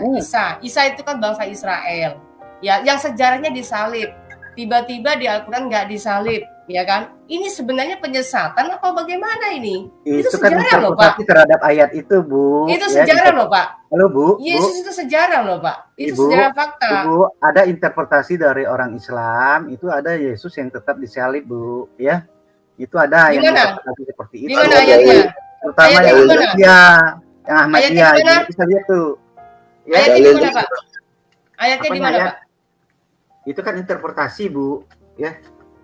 Isa itu kan bangsa Israel. Ya, yang sejarahnya disalib. Tiba-tiba di Al-Qur'an nggak disalib, ya kan? Ini sebenarnya penyesatan apa bagaimana ini? Itu kan sejarah loh, Pak. interpretasi terhadap ayat itu, Bu. Itu Ya, sejarah loh, Pak. Halo, Bu. Yesus itu sejarah loh, Pak. Itu Ibu, sejarah fakta. Bu, ada interpretasi dari orang Islam, itu ada Yesus yang tetap disalib, Bu, ya. Itu ada Di yang mana? interpretasi seperti itu. Di mana ayatnya? Terutama Ayatnya yang di mana? Ahmadiyah, yang Ahmadiyah, Ayatnya di mana? itu bisa lihat tuh. Ya, Ayatnya di mana, Dalil. Pak? Ayatnya Apa di mana, ayat? Pak? Itu kan interpretasi, Bu, ya.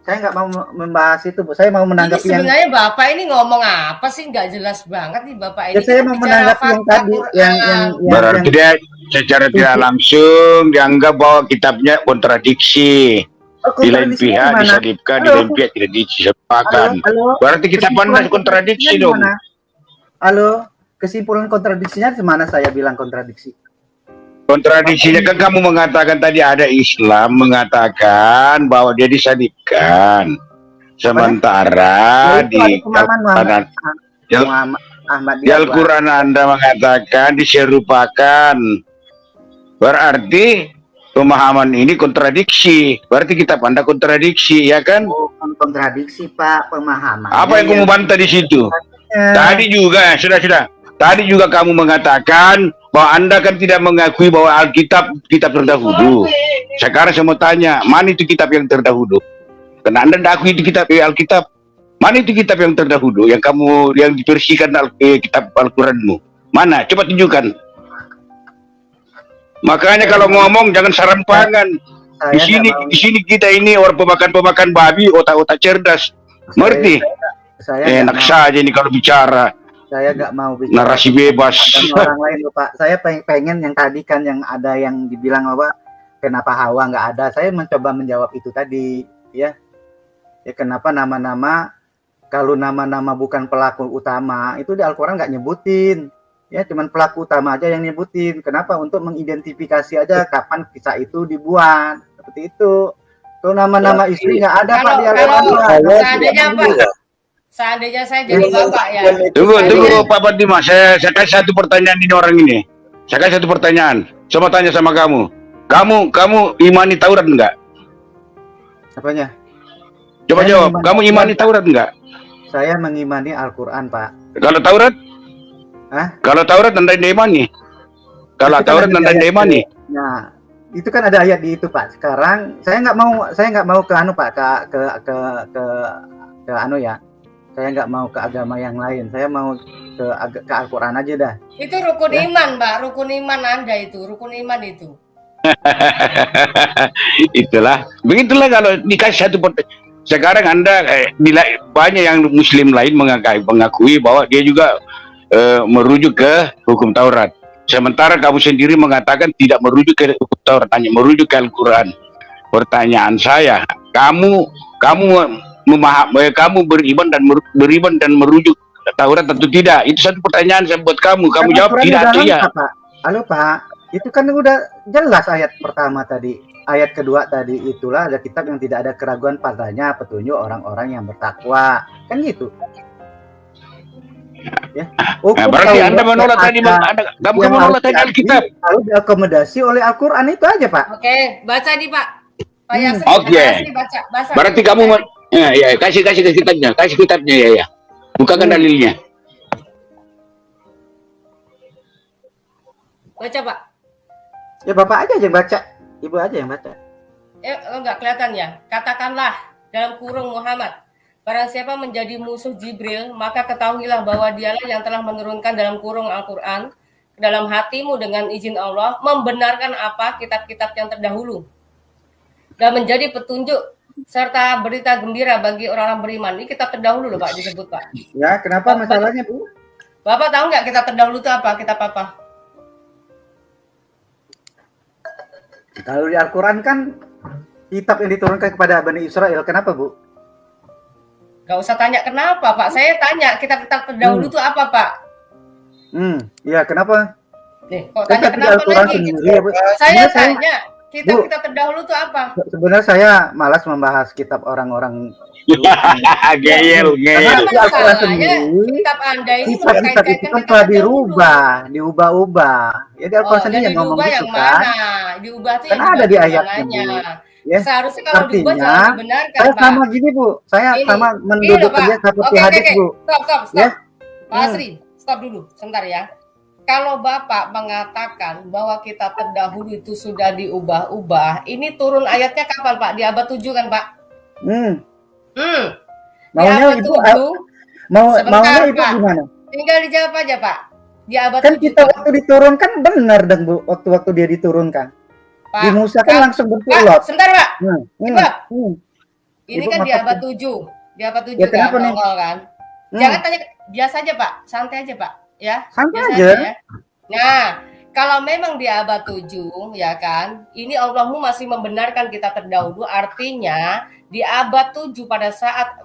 Saya nggak mau membahas itu, Bu. Saya mau Ini menanggapi yang sebenarnya Bapak ini ngomong apa sih? Nggak jelas banget nih Bapak ini. ya, saya Kita mau bicara menanggapi yang fakta tadi, Quran. yang Berarti dia secara tidak langsung dianggap bahwa kitabnya kontradiksi. Di lain kontradiksi pihak gimana? disalibkan, di Halo? lain pihak tidak disepakan. Halo? Berarti kitab Anda kontradiksi Kesimpulan dong. kontradisinya gimana? Halo, kesimpulan kontradiksinya di mana saya bilang kontradiksi? Kontradiksinya kan kamu mengatakan tadi ada Islam mengatakan bahwa dia disalibkan. Sementara Ya, itu di ada pemahaman Muhammad. Al- Muhammad Ahmad di Al-Quran Anda mengatakan diserupakan. Berarti pemahaman ini kontradiksi. Berarti kitab Anda kontradiksi, ya kan? Bukan kontradiksi, Pak, pemahaman. Apa yang kamu bantah di situ? Tadi juga, sudah. Tadi juga kamu mengatakan bahwa Anda kan tidak mengakui bahwa Alkitab kitab terdahulu. Sekarang saya mau tanya, mana itu kitab yang terdahulu? Karena Anda tidak akui itu kitab Alkitab. Mana itu kitab yang terdahulu yang diversikan kitab Al-Quranmu? Mana? Coba tunjukkan. Makanya kalau ngomong jangan sarampangan. Di sini kita ini orang pemakan babi, otak-otak cerdas. Mengerti? Saya Enak saja ini kalau bicara. Saya nggak mau bicara narasi bebas. dengan orang lain loh, Pak. Saya pengen yang tadi kan yang ada yang dibilang apa, kenapa Hawa nggak ada. Saya mencoba menjawab itu tadi, ya. Ya kenapa nama-nama, kalau nama-nama bukan pelaku utama, itu di Al-Quran nggak nyebutin. Ya, cuman pelaku utama aja yang nyebutin. Kenapa? Untuk mengidentifikasi aja kapan kisah itu dibuat. Seperti itu. Kalau nama-nama istri nggak ada, Pak, di Al-Quran. Seandainya Pak, seandainya saya jadi bapak ya. Tunggu Pak Fatima, saya kasih satu pertanyaan ini orang ini. Saya kasih satu pertanyaan. Coba tanya sama kamu. Kamu imani Taurat enggak? Apanya? Coba Saya jawab. mengimani Kamu imani Taurat enggak? Saya mengimani Al-Quran, Pak. Kalau Taurat? Hah? Kalau Taurat Anda tidak imani. Kalau Itu kan Taurat ada Anda ayat tidak imani. Nah, itu kan ada ayat di itu, Pak. Sekarang saya nggak mau ke anu, Pak, ke anu ya. Saya nggak mau ke agama yang lain. Saya mau ke Al-Quran aja dah. Itu rukun Ya. iman, Mbak. Rukun iman Anda itu, rukun iman itu. Itulah. Begitulah kalau dikasih satu pertanyaan. Sekarang Anda banyak yang Muslim lain mengakui bahwa dia juga merujuk ke hukum Taurat. Sementara kamu sendiri mengatakan tidak merujuk ke hukum Taurat, hanya merujuk ke Al-Quran. Pertanyaan saya, kamu beriman dan merujuk Taurat tentu tidak? Itu satu pertanyaan saya buat kamu. Kamu Kan jawab Al-Quran tidak udah atau iya. lengkap, Pak. Halo, Pak. Itu kan udah jelas ayat pertama tadi. Ayat kedua tadi, itulah ada kitab yang tidak ada keraguan padanya, petunjuk orang-orang yang bertakwa. Kan gitu. Ya. Nah, berarti Anda menolak tadi, kamu menolak tadi Alkitab. Lalu diakomodasi oleh Al-Quran itu aja, Pak. Oke, baca nih Pak. Pak Yasri, Oke. Pak Yasri baca. Berarti kamu ya, kasih kitabnya ya. Bukakan dalilnya. Baca, Pak. Ya Bapak aja yang baca, Ibu aja yang baca. Enggak kelihatan ya. Katakanlah dalam kurung Muhammad, barang siapa menjadi musuh Jibril, maka ketahuilah bahwa dialah yang telah menurunkan dalam kurung Al-Quran ke dalam hatimu dengan izin Allah, membenarkan apa kitab-kitab yang terdahulu dan menjadi petunjuk serta berita gembira bagi orang-orang beriman. Ini kitab terdahulu loh Pak disebut Pak. Ya, kenapa masalahnya, Bu? Bapak tahu nggak kitab terdahulu itu apa? Kitab apa? Kalau di Al-Quran kan kitab yang diturunkan kepada Bani Israel, kenapa, Bu? Gak usah tanya kenapa Pak, saya tanya kitab-kitab terdahulu itu apa Pak? Ya kenapa? Nih, kok tanya kenapa Al-Quran lagi? sendiri, ya, Bu? Saya Sebenarnya tanya kitab-kitab terdahulu itu apa? Sebenarnya saya malas membahas kitab orang-orang. Geyel. Karena di Al-Quran Masalahnya sendiri, kitab Anda ini kitab itu kan telah diubah-ubah. Ya di Al-Quran sendiri yang ngomong diubah gitu yang kan. mana? Diubah itu Kan yang ada di ayatnya, ayatnya. Ya. Seharusnya kalau diubah Artinya, jangan dibenarkan, saya Pak. sama gini, Bu. Saya Ini, sama Loh, mendudukkan Pak. dia seperti Oke, hadis, Bu. Stop. Ya. Pak Asri, stop dulu, sebentar ya. Kalau Bapak mengatakan bahwa kitab terdahulu itu sudah diubah-ubah, ini turun ayatnya kapan, Pak? Di abad 7 kan, Pak? Maunya di abad Ibu 7, maunya Ibu Pak. gimana? Tinggal dijawab aja, Pak. Di abad Kan 7. kita waktu diturunkan benar dong, Bu. Waktu dia diturunkan. Pak, Di Musa kan langsung bentuk Pak, lot. sebentar, Pak. Pak. Ini Ibu kan di maksud- abad 7. Di abad 7 Ya, kan, kenapa nih? nongol kan? Jangan tanya, biasa aja, Pak. Santai aja, Pak. Ya, Santai biasa aja. ya. Nah, kalau memang di abad 7, ya kan, ini Allahmu masih membenarkan kita terdahulu, artinya di abad 7 pada saat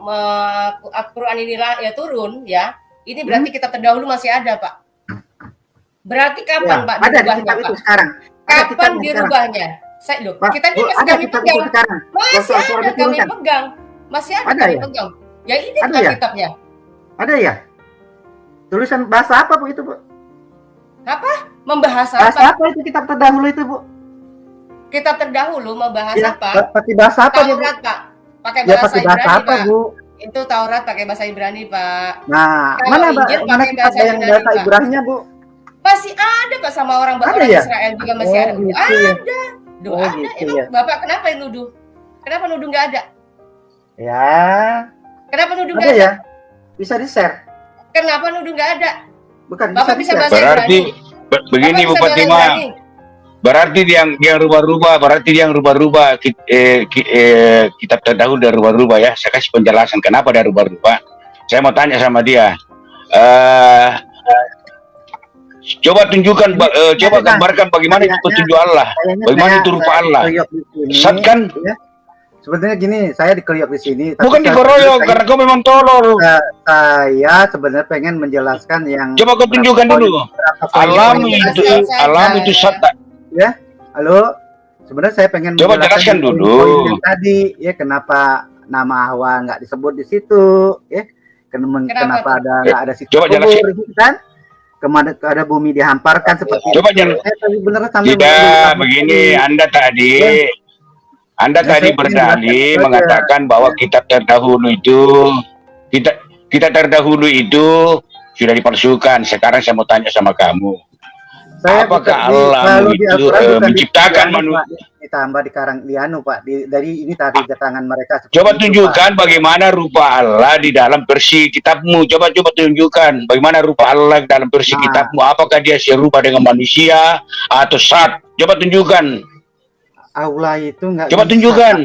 Al-Quran inilah ya turun, ya, ini berarti kita terdahulu masih ada, Pak. Berarti kapan, Ya, Pak, ada di dirubahnya, kitab Pak? itu sekarang. Ada Kapan kitabnya sekarang. dirubahnya? Saya, loh, Pak, kita ini Bu, masih ada kami kitab pegang. itu sekarang. Masih Waktu Al-Quran ada kami diturunkan. pegang. Masih ada Ada kami ya? pegang. Ya ini Ada Pak ya? kitabnya. Ada ya? Tulisan bahasa apa, Bu, itu, Bu? Membahas Bahasa apa? apa itu kitab terdahulu itu, Bu? Kitab terdahulu membahas Ya, apa? pakai bahasa apa dia, Bu? Taurat, Pak. Pakai Ya, bahasa pakai bahasa Ibrani, apa, Pak. Bu? Itu Taurat pakai bahasa Ibrani, Pak. Nah, Kalau mana Injil mana pakai kitab bahasa yang Ibrani, bahasa Pak. Ibraninya, Bu? Masih ada Pak sama orang Ada ya? Israel juga masih Oh, ada. gitu ya. Ada. Duh, Oh, ada. gitu Emang ya. Bapak kenapa yang nuduh? Kenapa nuduh nggak ada? Ya, Kenapa nuduh ada nggak ada? ya. Bisa di-share. Kenapa nuduh nggak ada? Bukan, Bapak bisa di-share. bahasa Berarti Ibrani. begini Bapak Bu bisa bahasa Fatima. Ibrani. Berarti yang rubah-rubah kitab terdahulu dan rubah-rubah ya. Saya kasih penjelasan kenapa dia rubah-rubah. Saya mau tanya sama dia. eh coba tunjukkan, coba gambarkan bagaimana itu petunjuk Allah, bagaimana itu rupa Allah. Sat kan? Ya. Sebenarnya gini, saya dikeroyok di sini. Bukan dikeroyok, karena kau memang tolol. Saya sebenarnya pengen menjelaskan yang. Coba kau tunjukkan dulu. Alam itu sat. Ya, halo. Sebenarnya saya pengen. Coba jelaskan dulu. Tadi, ya kenapa nama Hawa nggak disebut di situ? Ya, kenapa nggak ada situ? Coba jelaskan. Kan? Kemana ada bumi dihamparkan seperti coba itu. Tidak begini, Anda tadi berdalih mengatakan bahwa kitab terdahulu itu sudah dipalsukan. Sekarang saya mau tanya sama kamu, apakah Allah itu menciptakan manusia? Ditambah di anu Pak, dari ini tadi keterangan mereka. Coba tunjukkan bagaimana rupa Allah di dalam versi kitabmu. Coba tunjukkan bagaimana rupa Allah dalam versi kitabmu. Apakah dia serupa dengan manusia atau sat? Coba tunjukkan. Allah itu enggak. Coba tunjukkan.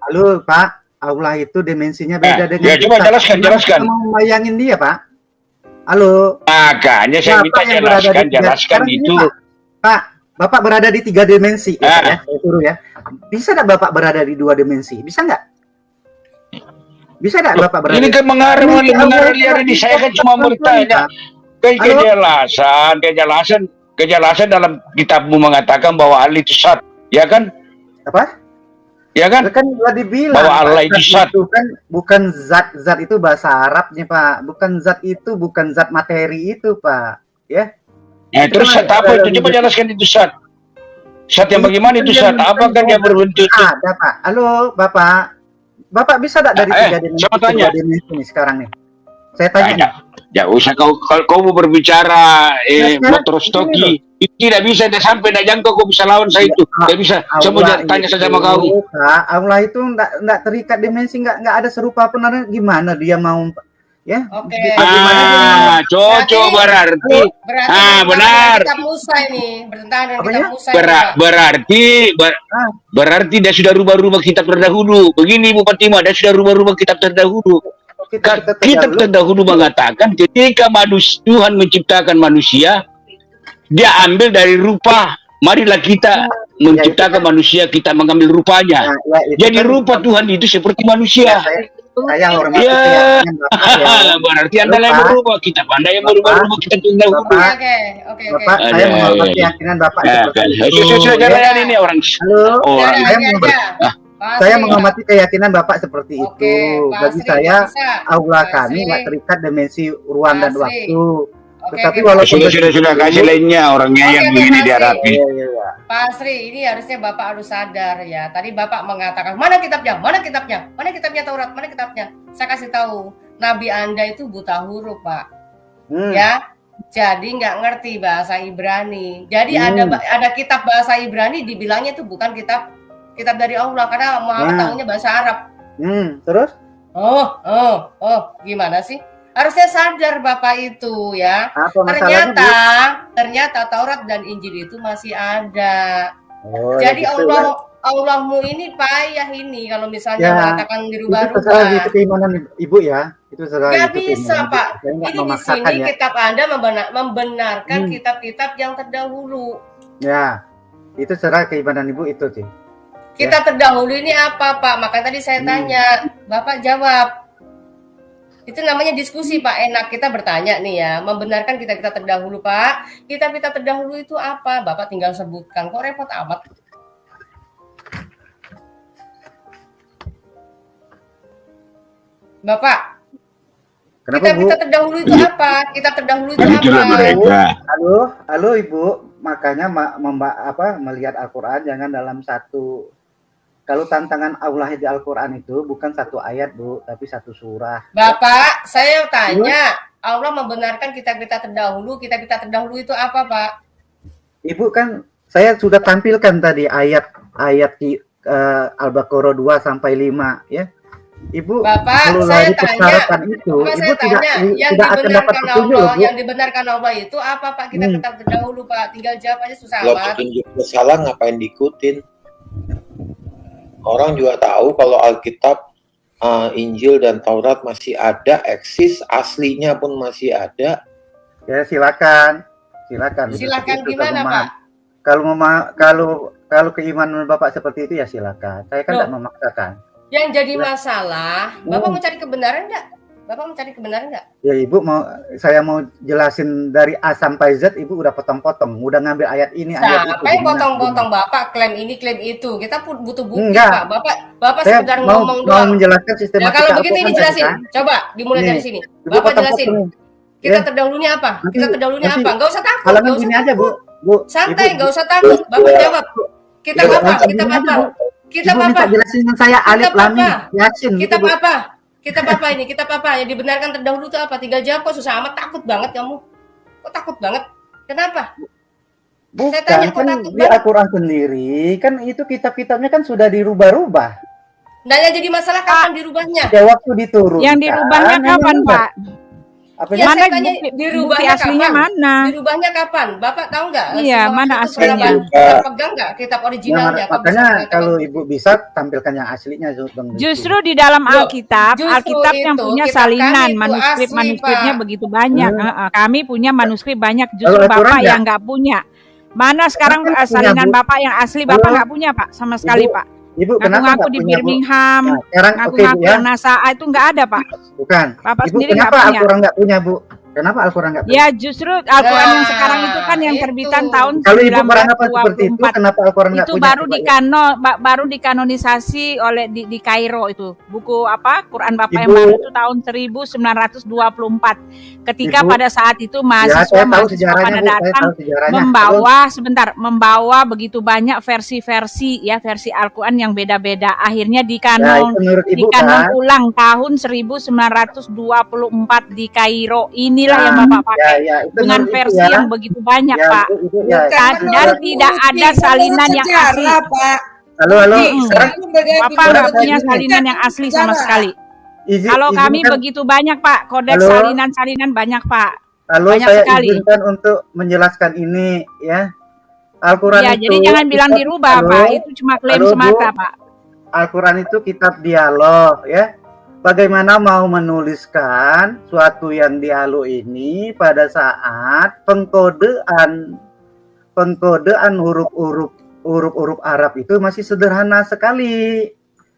Halo Pak, Allah itu dimensinya beda dengan. Ya coba jelaskan. Mau bayangin dia Pak. Halo. Makanya saya minta jelaskan itu. Pak, Bapak berada di 3 dimensi, ya, saya suruh ya. Bisa nggak Bapak berada di 2 dimensi? Bisa nggak? Bisa nggak Bapak berada? Ini kan mengarah di saya kan cuma mau tanya. Kejelasan dalam kitabmu mengatakan bahwa Allah itu sat, ya kan? Apa? Ya kan? Kan telah dibilang bahwa Allah itu sat. Itu kan bukan zat itu bahasa Arabnya Pak. Bukan zat materi itu Pak. Ya. Ya, terus sat apa itu? Coba jelaskan itu sat. Sat yang bagaimana itu sat? Apakah dia berbentuk? Ada Pak. Halo Bapak. Bapak bisa tidak dari 3 dimensi ini sekarang nih? Saya tanya. Ya usah kau mau berbicara motor-stoki. Tidak bisa, tidak sampai, tidak jangkau kau bisa lawan saya itu. Tidak bisa. Saya mau tanya saja sama kau. Allah itu enggak terikat dimensi, enggak ada serupa pun. Gimana dia mau ya? Oke. Cocok berarti. Benar. Kitab Musa ini bertentangan dengan kitab Musa. Berarti dia sudah rubah-rubah kitab terdahulu. Begini Bu Fatimah, dia sudah rubah-rubah kitab terdahulu. Kitab terdahulu mengatakan ketika Tuhan menciptakan manusia, dia ambil dari rupa. Marilah kita menciptakan manusia, kita mengambil rupanya. Jadi rupa Tuhan itu seperti manusia. Saya hormati berarti Anda yang berubah, kitab Anda yang berubah kitab terdahulu. Oke. Bapak, saya menghormati keyakinan Bapak seperti itu. Sudah jalan ini orang. Saya menghormati keyakinan Bapak seperti itu. Bagi saya, Allah kami nggak terikat dimensi ruang dan waktu. Tetapi walaupun sudah kasih lainnya orangnya yang begini dihadapi. Pak Asri, ini harusnya Bapak harus sadar ya. Tadi Bapak mengatakan, mana kitabnya? Mana kitabnya Taurat? Mana kitabnya? Saya kasih tahu, Nabi Anda itu buta huruf, Pak. Ya, jadi nggak ngerti bahasa Ibrani. Jadi ada kitab bahasa Ibrani, dibilangnya itu bukan kitab dari Allah, karena Muhammad tahunya bahasa Arab. Terus? Gimana sih? Harusnya sadar Bapak itu ya. Ternyata Taurat dan Injil itu masih ada. Jadi ya gitu, Allahmu ini payah ini kalau misalnya mengatakan dirubah-rubah. Itu keimanan Ibu ya. Itu nggak bisa Pak. Ini di sini kitab Anda membenarkan kitab-kitab yang terdahulu. Ya, itu secara keimanan Ibu itu sih. Kitab terdahulu ini apa Pak? Makanya tadi saya tanya, Bapak jawab. Itu namanya diskusi Pak, enak kita bertanya nih ya, membenarkan kita terdahulu Pak. Kita terdahulu itu apa? Bapak tinggal sebutkan, kok repot amat. Bapak, kita terdahulu itu apa? Kita terdahulu itu apa? Halo Ibu, makanya melihat Al-Quran jangan dalam satu. Kalau tantangan Allah di Al-Quran itu bukan satu ayat Bu, tapi satu surah. Bapak, saya tanya, Allah membenarkan kita terdahulu itu apa Pak? Ibu kan, saya sudah tampilkan tadi ayat Al-Baqarah 2 sampai 5 ya. Ibu, Bapak, saya tanya, itu, Ibu tidak akan dapat petunjuk Allah, yang dibenarkan Allah itu apa Pak? Kita terdahulu Pak, tinggal jawab aja susah amat. Kalau petunjuk salah ngapain diikutin? Orang juga tahu kalau Alkitab Injil dan Taurat masih ada, eksis, aslinya pun masih ada. Ya silakan. Silakan Itu gimana pemahaman. Pak? Kalau keimanan Bapak seperti itu ya silakan. Saya kan Loh. tidak memaksakan. Yang jadi masalah, Bapak mau cari kebenaran nggak? Bapak mau cari kebenaran nggak? Ya Ibu saya mau jelasin dari A sampai Z, Ibu udah potong-potong, udah ngambil ayat ini, ayat itu. Siapa yang potong-potong Bapak klaim ini klaim itu? Kita butuh bukti Enggak. Pak. Bapak Saya sekedar mau ngomong doang. menjelaskan Ya sistematika kalau begitu Al-Quran ini jelasin. tadi, kan? Coba dimulai Nih, dari sini. Ibu Bapak potong-potong. jelasin. Kita Ya. terdahulunya apa? Nanti- Kita terdahulunya nanti apa? Enggak usah takut, Halangan enggak usah gini aja, takut. Bu. Santai, Ibu, enggak usah takut. Bapak jawab. Kita Ibu, apa? halangan Kita gini aja, apa? Bu. Kita Ibu minta apa? jelasin dengan saya Kita alif lam mim apa? yasin Kita gitu, Bu. apa? Kita apa ini? Kita apa? Yang dibenarkan terdahulu itu apa? Tinggal jawab. Kok susah amat, takut banget kamu. Kok takut banget? Kenapa? Bukan, Saya tanya, kok kan takut di banget? Al-Quran sendiri, kan itu kitab-kitabnya kan sudah dirubah-rubah. Nah, yang jadi masalah kapan dirubahnya? Ya waktu diturunkan. Yang dirubahnya kapan, Pak? Apa Ya, Mana saya tanya, bukti dirubahnya aslinya kapan? mana? Dirubahnya kapan? Bapak tahu nggak? Iya, Semua mana itu aslinya? pernah pegang nggak kitab originalnya? Kok bisa makanya mengatakan kalau gitu? Ibu bisa tampilkan yang aslinya, Bang. Justru di dalam Loh, Alkitab, justru Alkitab yang itu, punya kitab salinan, kami itu manuskrip-manuskripnya asli, Pak. begitu banyak. Kami punya manuskrip banyak, Kalau justru Al-Quran Bapak nggak? yang nggak punya. Mana sekarang Kenapa nggak punya, salinan Bu? Bapak yang asli Bapak Halo? nggak punya, Pak, sama sekali, Ibu, Pak. Ibu kenapa Ngaku-ngaku nggak di punya, Bu? Birmingham, Nah, sekarang oke, Bu, ngaku-ngaku ya. yang NASA itu nggak ada, Pak. Bukan. Bapak Ibu sendiri nggak kenapa punya. Al-Quran nggak punya, Bu? Kenapa Al-Quran nggak punya? Ya justru Al-Quran yang Nah, sekarang itu kan yang terbitan itu. tahun Kalau Ibu beranggapan seperti itu, 1924. kenapa Al-Quran nggak Itu punya? baru baru dikanonisasi oleh di Kairo itu. Buku apa? Quran Bapak yang Ibu. baru itu tahun 1924. Ketika Ibu. pada saat itu Ya, saya tahu mahasiswa sejarahnya, pada Bu. Saya datang tahu sejarahnya. membawa begitu banyak versi-versi ya, versi Al-Quran yang beda-beda. Akhirnya Ya, itu menurut Ibu dikanon kan. ulang tahun 1924 di Kairo. Inilah yang Nah, Bapak pakai ya, itu dengan menurut Ibu versi ya. yang begitu banyak, Ya, Pak. Ibu, ya. Bukan Dan menurut tidak bukti, ada salinan menurut yang sejarah, asli. Pak. Halo. Mm-mm. Sekarang Bapak nggak punya salinan yang asli sama sekali. Kalau kami izinkan- begitu banyak, Pak. Kodeks Halo? salinan banyak, Pak. Halo, banyak saya sekali. izinkan untuk menjelaskan ini ya. Al-Quran Ya, itu jadi jangan bilang kitab- dirubah, Halo? Pak. Itu cuma klaim Halo, Bu? semata, Pak. Al-Quran itu kitab dialog ya. Bagaimana mau menuliskan suatu yang dialog ini pada saat pengkodean huruf-huruf Arab itu masih sederhana sekali.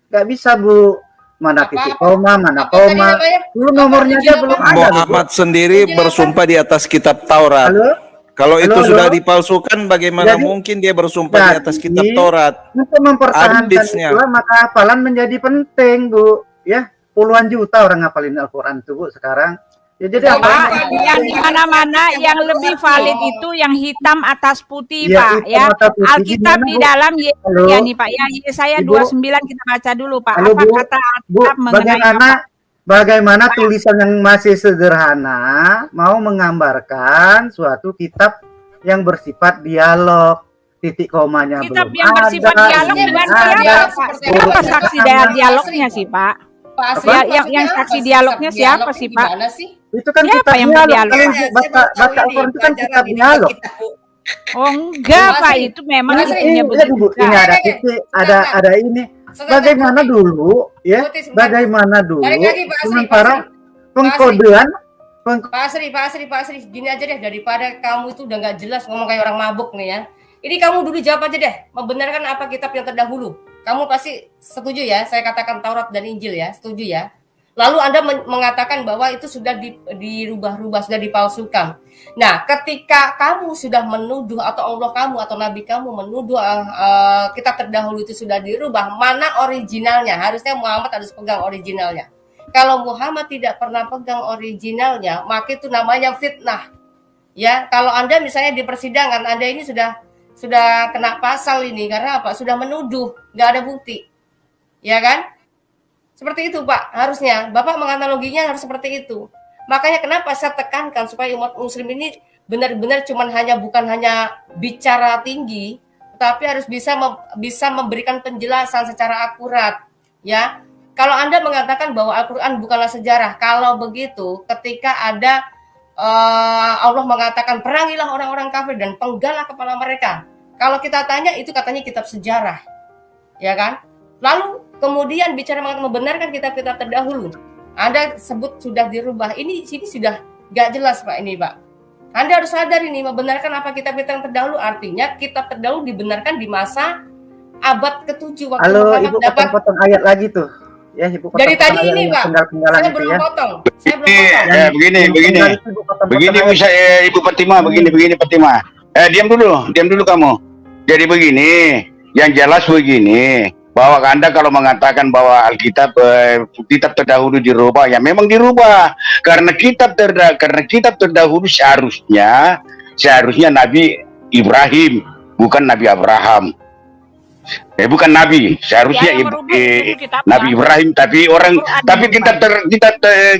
Nggak bisa, Bu. Mana titik koma, mana Apa tadi koma. namanya? Dulu nomornya aja Apa? belum ada. Bu. Muhammad sendiri bersumpah di atas kitab Taurat. Halo? Kalau itu Halo? sudah dipalsukan, bagaimana Jadi- mungkin dia bersumpah di atas kitab Jadi, Taurat? Untuk mempertahankan Haditsnya. itu, maka hafalan menjadi penting, Bu. Ya, puluhan juta orang ngapalin Al-Quran itu, Bu, sekarang. Ya, jadi Pak, apa? yang di mana-mana yang lebih valid itu yang hitam atas putih, Ya, Pak. hitam Ya, atas putih. Alkitab Gimana, di Bu? dalam Halo? ya nih, Pak. Ya, Yesaya Ibu? 29 kita baca dulu, Pak. Halo, Apa Bu? kata Bu, Alkitab mengenai bagaimana tulisan yang masih sederhana mau menggambarkan suatu kitab yang bersifat dialog, titik komanya kitab belum yang bersifat ada, dialog ini dengan ada. siapa, Pak? Seperti Siapa apa? saksi Sama- dialognya sih, Pak? Pak Asri, Ya, maksudnya yang apa saksi sih? dialognya Kitab siapa dialog sih, itu Pak? gimana sih? Itu kan Siapa kitab yang dialog. berdialog? Kalian Saya baca mau tahu Al-Quran itu kan pelajaran kitab ini dialog. kita, Bu. Oh, enggak, Pak Pak. Asri. Itu memang Pak Asri. isinya Lihat, begitu. Bu, ini ada Oke, titik, sebentar. ada ini. Sebentar, Bagaimana Putih. dulu ya? Putih, sebentar. Bagaimana dulu Balik lagi, Pak Asri, sementara Pak pengkodean Pak Asri, gini aja deh, daripada kamu itu udah nggak jelas ngomong kayak orang mabuk nih ya. Ini kamu dulu jawab aja deh, membenarkan apa kitab yang terdahulu. Kamu pasti setuju ya, saya katakan Taurat dan Injil ya, setuju ya. Lalu Anda mengatakan bahwa itu sudah dirubah-rubah, sudah dipalsukan. Nah, ketika kamu sudah menuduh atau Allah kamu atau Nabi kamu menuduh kitab terdahulu itu sudah dirubah, mana originalnya? Harusnya Muhammad harus pegang originalnya. Kalau Muhammad tidak pernah pegang originalnya, maka itu namanya fitnah. Ya, kalau Anda misalnya di persidangan, Anda ini sudah kena pasal ini karena apa? Sudah menuduh, nggak ada bukti. Ya kan? Seperti itu, Pak. Harusnya Bapak menganaloginya harus seperti itu. Makanya kenapa saya tekankan supaya umat muslim ini benar-benar bukan hanya bicara tinggi, tapi harus bisa memberikan penjelasan secara akurat, ya. Kalau Anda mengatakan bahwa Al-Quran bukanlah sejarah, kalau begitu ketika ada Allah mengatakan perangilah orang-orang kafir dan penggalah kepala mereka. Kalau kita tanya itu katanya kitab sejarah, ya kan? Lalu kemudian bicara membenarkan kitab-kitab terdahulu. Anda sebut sudah dirubah. Ini sini sudah nggak jelas Pak ini Pak. Anda harus sadar ini membenarkan apa kitab-kitab yang terdahulu, artinya kitab terdahulu dibenarkan di masa abad ke-7 waktu Halo, Muhammad Ibu dapat. potong-potong ayat lagi tuh. Ya, Ibu Dari tadi potong-potong ini ayat Pak, yang tinggal-tinggalan saya itu belum ya. potong. Saya belum Begini, potong. begini. Tinggal itu, Ibu potong-potong Begini ayat. bisa Ibu Fatima, begini Fatima. Diam dulu kamu. Jadi begini, yang jelas begini, bahwa Anda kalau mengatakan bahwa Alkitab kitab terdahulu dirubah, ya memang dirubah karena kitab terdahulu seharusnya Nabi Ibrahim, bukan Nabi Abraham. Bukan Nabi, seharusnya Ya, yang merubah itu kitab Nabi Ibrahim, tapi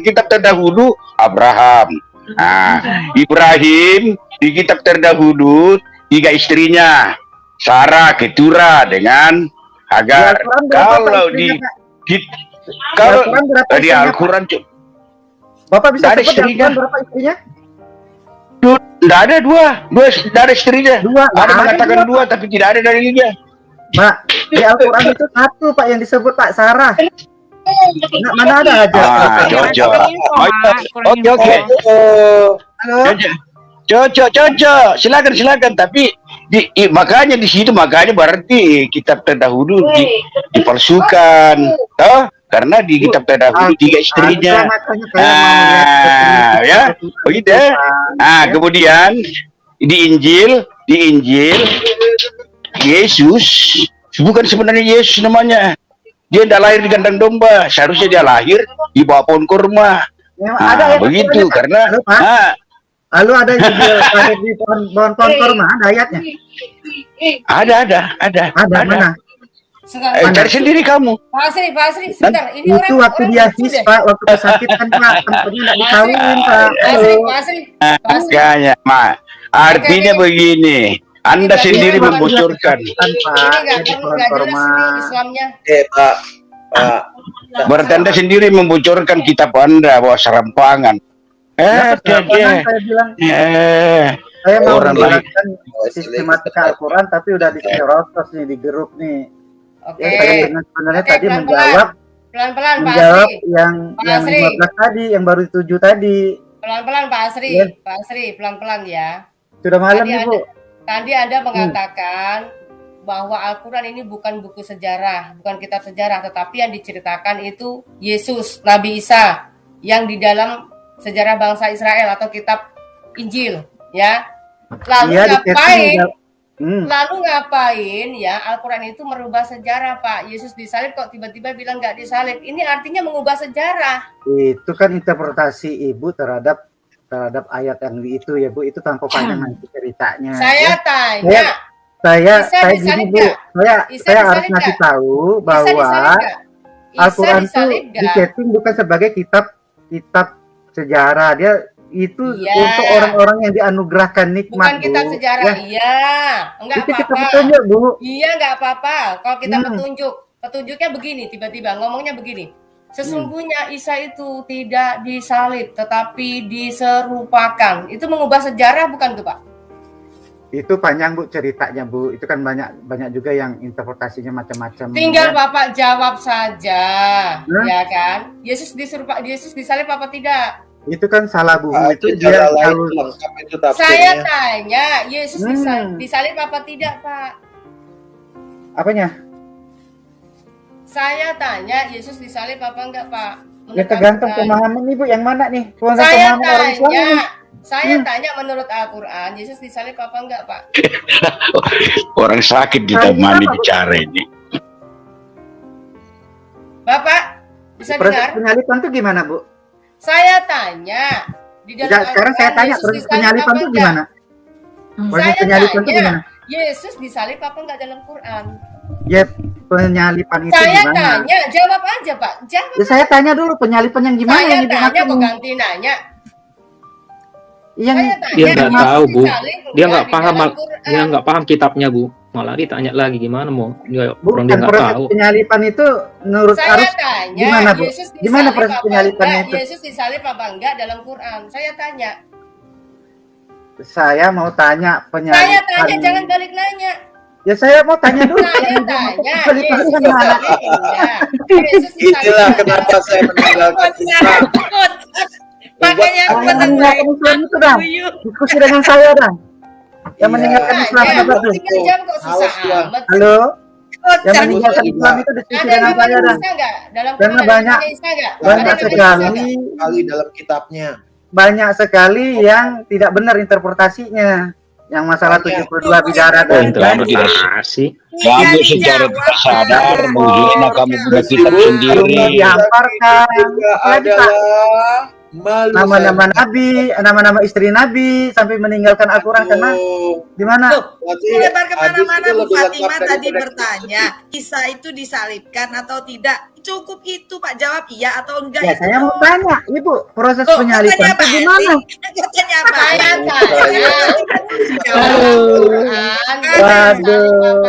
kitab terdahulu Abraham. Nah, Ibrahim di kitab terdahulu 3 istrinya, Sarah, Keturah dengan Hagar. Kalau di Al-Quran Bapak bisa ada sebut istrinya. berapa istrinya? Tidak ada dua ada istrinya. Dua. Ada mengatakan dua, tapi tidak ada dalilnya. Pak, di Al-Quran itu 1 Pak yang disebut Pak, Sarah. Mana ada aja. Oke. Halo. Cocok. Silakan. Tapi makanya di situ berarti kitab terdahulu dipalsukan, toh? Karena di kitab terdahulu 3 istrinya. Ya, begitu. Kemudian di Injil Yesus bukan sebenarnya Yesus namanya. Dia tidak lahir di kandang domba, seharusnya dia lahir di bawah pohon kurma. Ada begitu karena Lalu ada yang lahir di pohon kurma, ada ayatnya? Ada. Mana? Cari sendiri kamu. Pak Asri, sebentar. Ini Itu waktu dia Pak, waktu kesakitan Pak, tempatnya tidak dikawin Pak. Pak Asri. Makanya, artinya begini. Anda sendiri membocorkan. Ini nggak jelas Islamnya. Pak. Berarti Anda sendiri membocorkan kitab Anda bahwa serampangan. Saya bilang saya mau menjelaskan sistematika Al-Quran, tapi udah diserotos nih di grup nih. Oke. Ya, saya sebenarnya tadi pelan-pelan Pak menjawab Asri. yang 15 tadi, yang baru 7 tadi. Pelan-pelan Pak Asri. Ya. Pak Asri, pelan-pelan ya. Sudah malam nih Bu. Tadi Anda mengatakan bahwa Al-Quran ini bukan buku sejarah, bukan kitab sejarah, tetapi yang diceritakan itu Yesus, Nabi Isa, yang di dalam sejarah bangsa Israel atau kitab Injil, ya. Lalu ngapain ya Al-Quran itu merubah sejarah Pak? Yesus disalib kok tiba-tiba bilang nggak disalib? Ini artinya mengubah sejarah. Itu kan interpretasi Ibu terhadap ayat yang itu ya Bu, itu tanpa panjang nanti ceritanya. Saya tanya. Saya gini Bu, saya harus ngasih tahu bahwa Al-Quran itu disetting bukan sebagai kitab sejarah, dia itu untuk orang-orang yang dianugerahkan nikmat. Bukan kitab sejarah, enggak itu apa-apa. Kita petunjuk Bu. Iya, enggak apa-apa. Kalau kita petunjuknya begini, tiba-tiba ngomongnya begini. Sesungguhnya Isa itu tidak disalib, tetapi diserupakan. Itu mengubah sejarah bukan tuh Pak? Itu panjang Bu ceritanya Bu. Itu kan banyak juga yang interpretasinya macam-macam. Tinggal Bapak jawab saja, ya kan? Yesus disalib apa tidak? Itu kan salah Bu. Itu dia lalu lengkap itu tafsirnya. Saya tanya, Yesus disalib apa tidak, Pak? Apanya? Saya tanya, Yesus disalib apa enggak, Pak? Ya tergantung pemahaman Ibu yang mana nih? Saya tanya menurut Al-Quran, Yesus disalib apa enggak, Pak? Orang sakit ditemani bicara ini. Bapak, bisa dengar? Penyalipan itu gimana, Bu? Saya tanya. Di dalam sekarang saya tanya, proses penyalipan itu gimana? Proses penyalipan itu gimana? Yesus disalib apa enggak dalam Quran? Ya, penyalipan itu saya gimana? Saya tanya, jawab aja, Pak. Jawab. Ya, saya tanya dulu penyalipan yang gimana saya yang tanya, kok ganti nanya. Yang dia nggak tahu Bu, dia nggak paham kitabnya Bu, malah ditanya lagi gimana mau orang dia nggak tahu. Penyalipan itu menurut saya harus tanya, gimana Bu? Gimana proses penyalipannya itu? Yesus disalib apa enggak dalam Quran? Saya tanya. Saya mau tanya penyalipan. Saya tanya, jangan balik nanya. Ya saya mau tanya dulu. Saya tanya, Penyalipan Yesus itu kan mana? disalib enggak? Yesus disalib Inilah enggak? kenapa saya meninggalkan Islam. Makanya aku Yang kata meninggalkan Islam itu dah. Diskusi dengan saya dah. Yang meninggalkan Islam Aja, apa tuh? tinggal jam kok susah Haus lah. amat. Halo? Yang Cari meninggalkan Islam itu diskusi Ada dengan saya namanya dah. Isa enggak? Dalam Karena Quran ada banyak- namanya Isa enggak? Banyak Ada namanya Isa sekali, enggak? Kali dalam kitabnya. banyak sekali yang tidak benar interpretasinya. Yang masalah Banyak. 72 bidara Oh, dan interpretasi. Kamu secara tidak sadar menghina kamu punya kitab sendiri. dihamparkan. Juga Apalagi, Pak? adalah malu Nama-nama Nabi, nama-nama istri Nabi sampai meninggalkan Al-Quran karena gimana? Melebar kemana-mana Bu Fatimah tadi bertanya, Isa itu disalibkan atau tidak? Cukup itu Pak, jawab iya atau enggak. Ya itu saya mau doang. tanya, Ibu, proses Loh, penyalipan katanya itu apa gimana? sih? Katanya apa? Saya tanya. Waduh.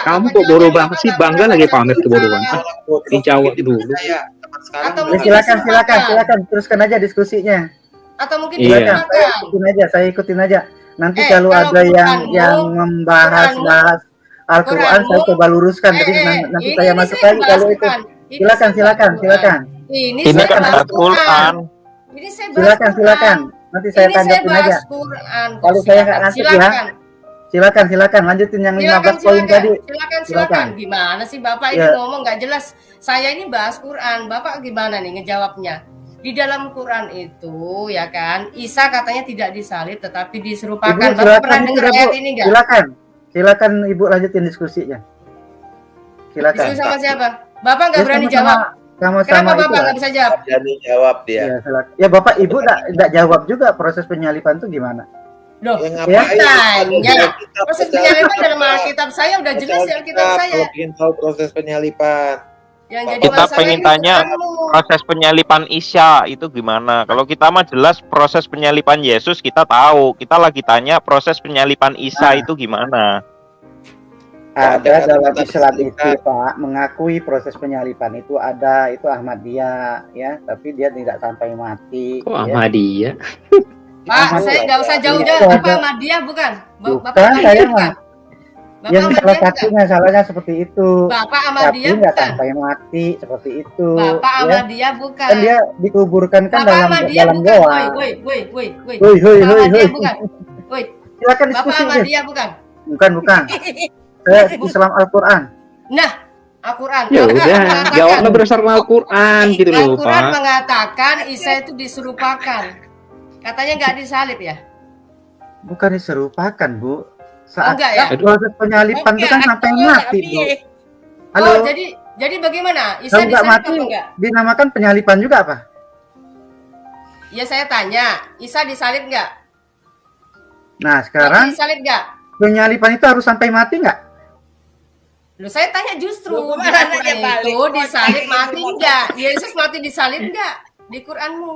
Kamu kok bodoh banget sih? Bangga lagi pamer kebodohan. Dijawab dulu. Atau Ya, mungkin silakan, teruskan aja diskusinya. Atau mungkin Iya. Silakan, saya ikutin aja. Nanti kalau kalau ada Quranmu- yang membahas Al-Quran, saya coba luruskan. Jadi nanti saya masuk lagi kalau itu. Silakan. Ini Ini saya kan bahas Al-Quran. Ini saya bahas Silakan. Nanti saya Ini saya tanggapin bahas aja. Quran. Kalau saya nggak ngantuk ya. Silakan, lanjutin yang 15 poin tadi. Silakan. Gimana sih Bapak ini Ya. ngomong nggak jelas? Saya ini bahas Quran. Bapak gimana nih ngejawabnya? Di dalam Quran itu ya kan, Isa katanya tidak disalib tetapi diserupakan. Ibu, Bapak pernah silakan, dengar Bu. ayat ini enggak? Silakan Ibu lanjutin diskusinya. Silakan. Diskusi sama siapa? Bapak nggak Ya, berani sama-sama- jawab. Sama-sama Kenapa itu Bapak lah. nggak bisa jawab? Jadi jawab dia. Ya, silakan. Ya Bapak Ibu nggak jawab juga proses penyalipan itu gimana? Loh, Ya, Ya. ngapain? tanya. Kita Proses baca penyalipan dalam Alkitab. Alkitab saya udah jelas di Alkitab saya. Kalau ingin tahu proses penyalipan. Yang jadi Kita masalah pengen ini tanya Quranmu. proses penyalipan Isa itu gimana? Kalau kita mah jelas proses penyalipan Yesus kita tahu. Kita lagi tanya proses penyalipan Isa Nah. itu gimana? Ada dalam kata-kata Islam disingkat. itu Pak, mengakui proses penyalipan itu ada, itu Ahmadiyah ya, tapi dia tidak sampai mati. Kok ya. Ahmadiyah? Pak, saya nggak usah jauh-jauh. Itu Bapak ada. Ahmadiyah bukan? Bapak Bukan, saya Ahmadiyah mah. bukan? Bapak Yang salah Ahmadiyah bukan? satunya salahnya seperti itu. Bapak Tapi Ahmadiyah nggak bukan? sampai mati seperti itu. Bapak ya. Ahmadiyah bukan? Kan dia dikuburkan kan Bapak dalam Ahmadiyah dalam bukan? goa. Woi. Woi. Bapak Ahmadiyah bukan? Woi, Silakan Bapak diskusi. Ahmadiyah bukan? Bukan. Saya Islam Al-Quran. Nah, Al-Quran. Ya Al-Quran udah, mengatakan- jawabnya berdasarkan Al-Quran gitu loh, Al-Quran Pak. mengatakan Isa itu diserupakan. Katanya nggak disalib ya? Bukan diserupakan, Bu. Oh, enggak ya? Proses penyalipan itu kan sampai mati, Bu. Halo. Oh, jadi bagaimana? Isa Kalau nggak disalib mati, apa enggak? dinamakan penyalipan juga apa? Ya saya tanya, Isa disalib nggak? Nah, sekarang Disalib nggak? penyalipan itu harus sampai mati nggak? Loh, saya tanya justru Loh, di kemana Al-Quran dia balik? itu disalib mati enggak? Yesus mati disalib enggak di Quranmu?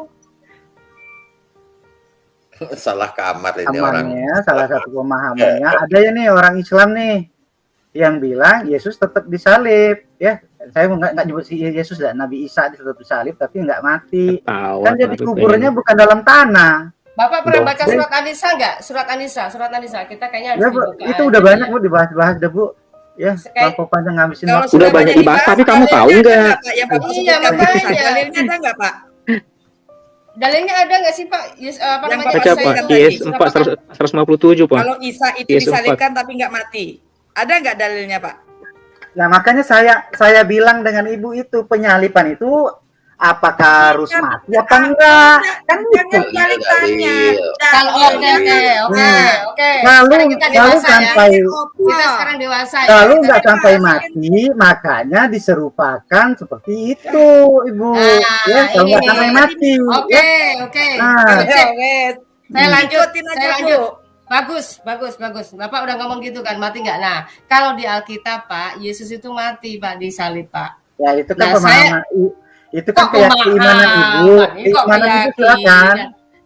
Salah kamar ini orang. Amannya, salah satu pemahamannya ada ya nih orang Islam nih yang bilang Yesus tetap disalib, ya. Saya nggak nyebut si Yesus dan Nabi Isa tetap disalib tapi nggak mati. Tahu. Kan jadi kuburnya bukan dalam tanah. Bapak pernah baca Loh. surat An-Nisa enggak? Surat An-Nisa. Kita kayaknya harus Ya, Bu, dibuka itu aja udah ya. banyak Bu dibahas-bahas deh Bu. Ya, Kayak- terlalu panjang ngabisin Kalau waktu. Udah sudah banyak dibahas, tapi kamu tahu nggak? Yang Bapak Iya, sebutkan makanya. tadi, dalilnya ada nggak Pak? Dalilnya ada nggak sih Pak? Apa Yang namanya? Bapak Baca Isa Pak, sebutkan itu? IS tadi. 157 Pak. Kalau Isa itu Yes, disalibkan tapi nggak mati, ada nggak dalilnya Pak? Nah, makanya saya bilang dengan Ibu itu penyalipan itu apakah harus mati apa enggak? Kan Jangan gitu. balik tanya. Kalau oke. Lalu Sekarang kita dewasa ya. sampai Kita sekarang dewasa ya. kalau Kita nggak dewasa. sampai mati, makanya diserupakan seperti itu, Ibu. Nah, Ya, kalau nggak ini. sampai mati. Oke. Nah. Sip. wes. Saya lanjut. Ikutin aja, Saya Bu. lanjut. Bagus. Bapak udah ngomong gitu kan, mati nggak? Nah, kalau di Alkitab Pak, Yesus itu mati Pak, disalib Pak. Ya, itu kan Nah, pemahaman. Itu kan Kok keimanan Ibu. pemahaman? Ini kok Keimanan Ibu keyakinan? silakan.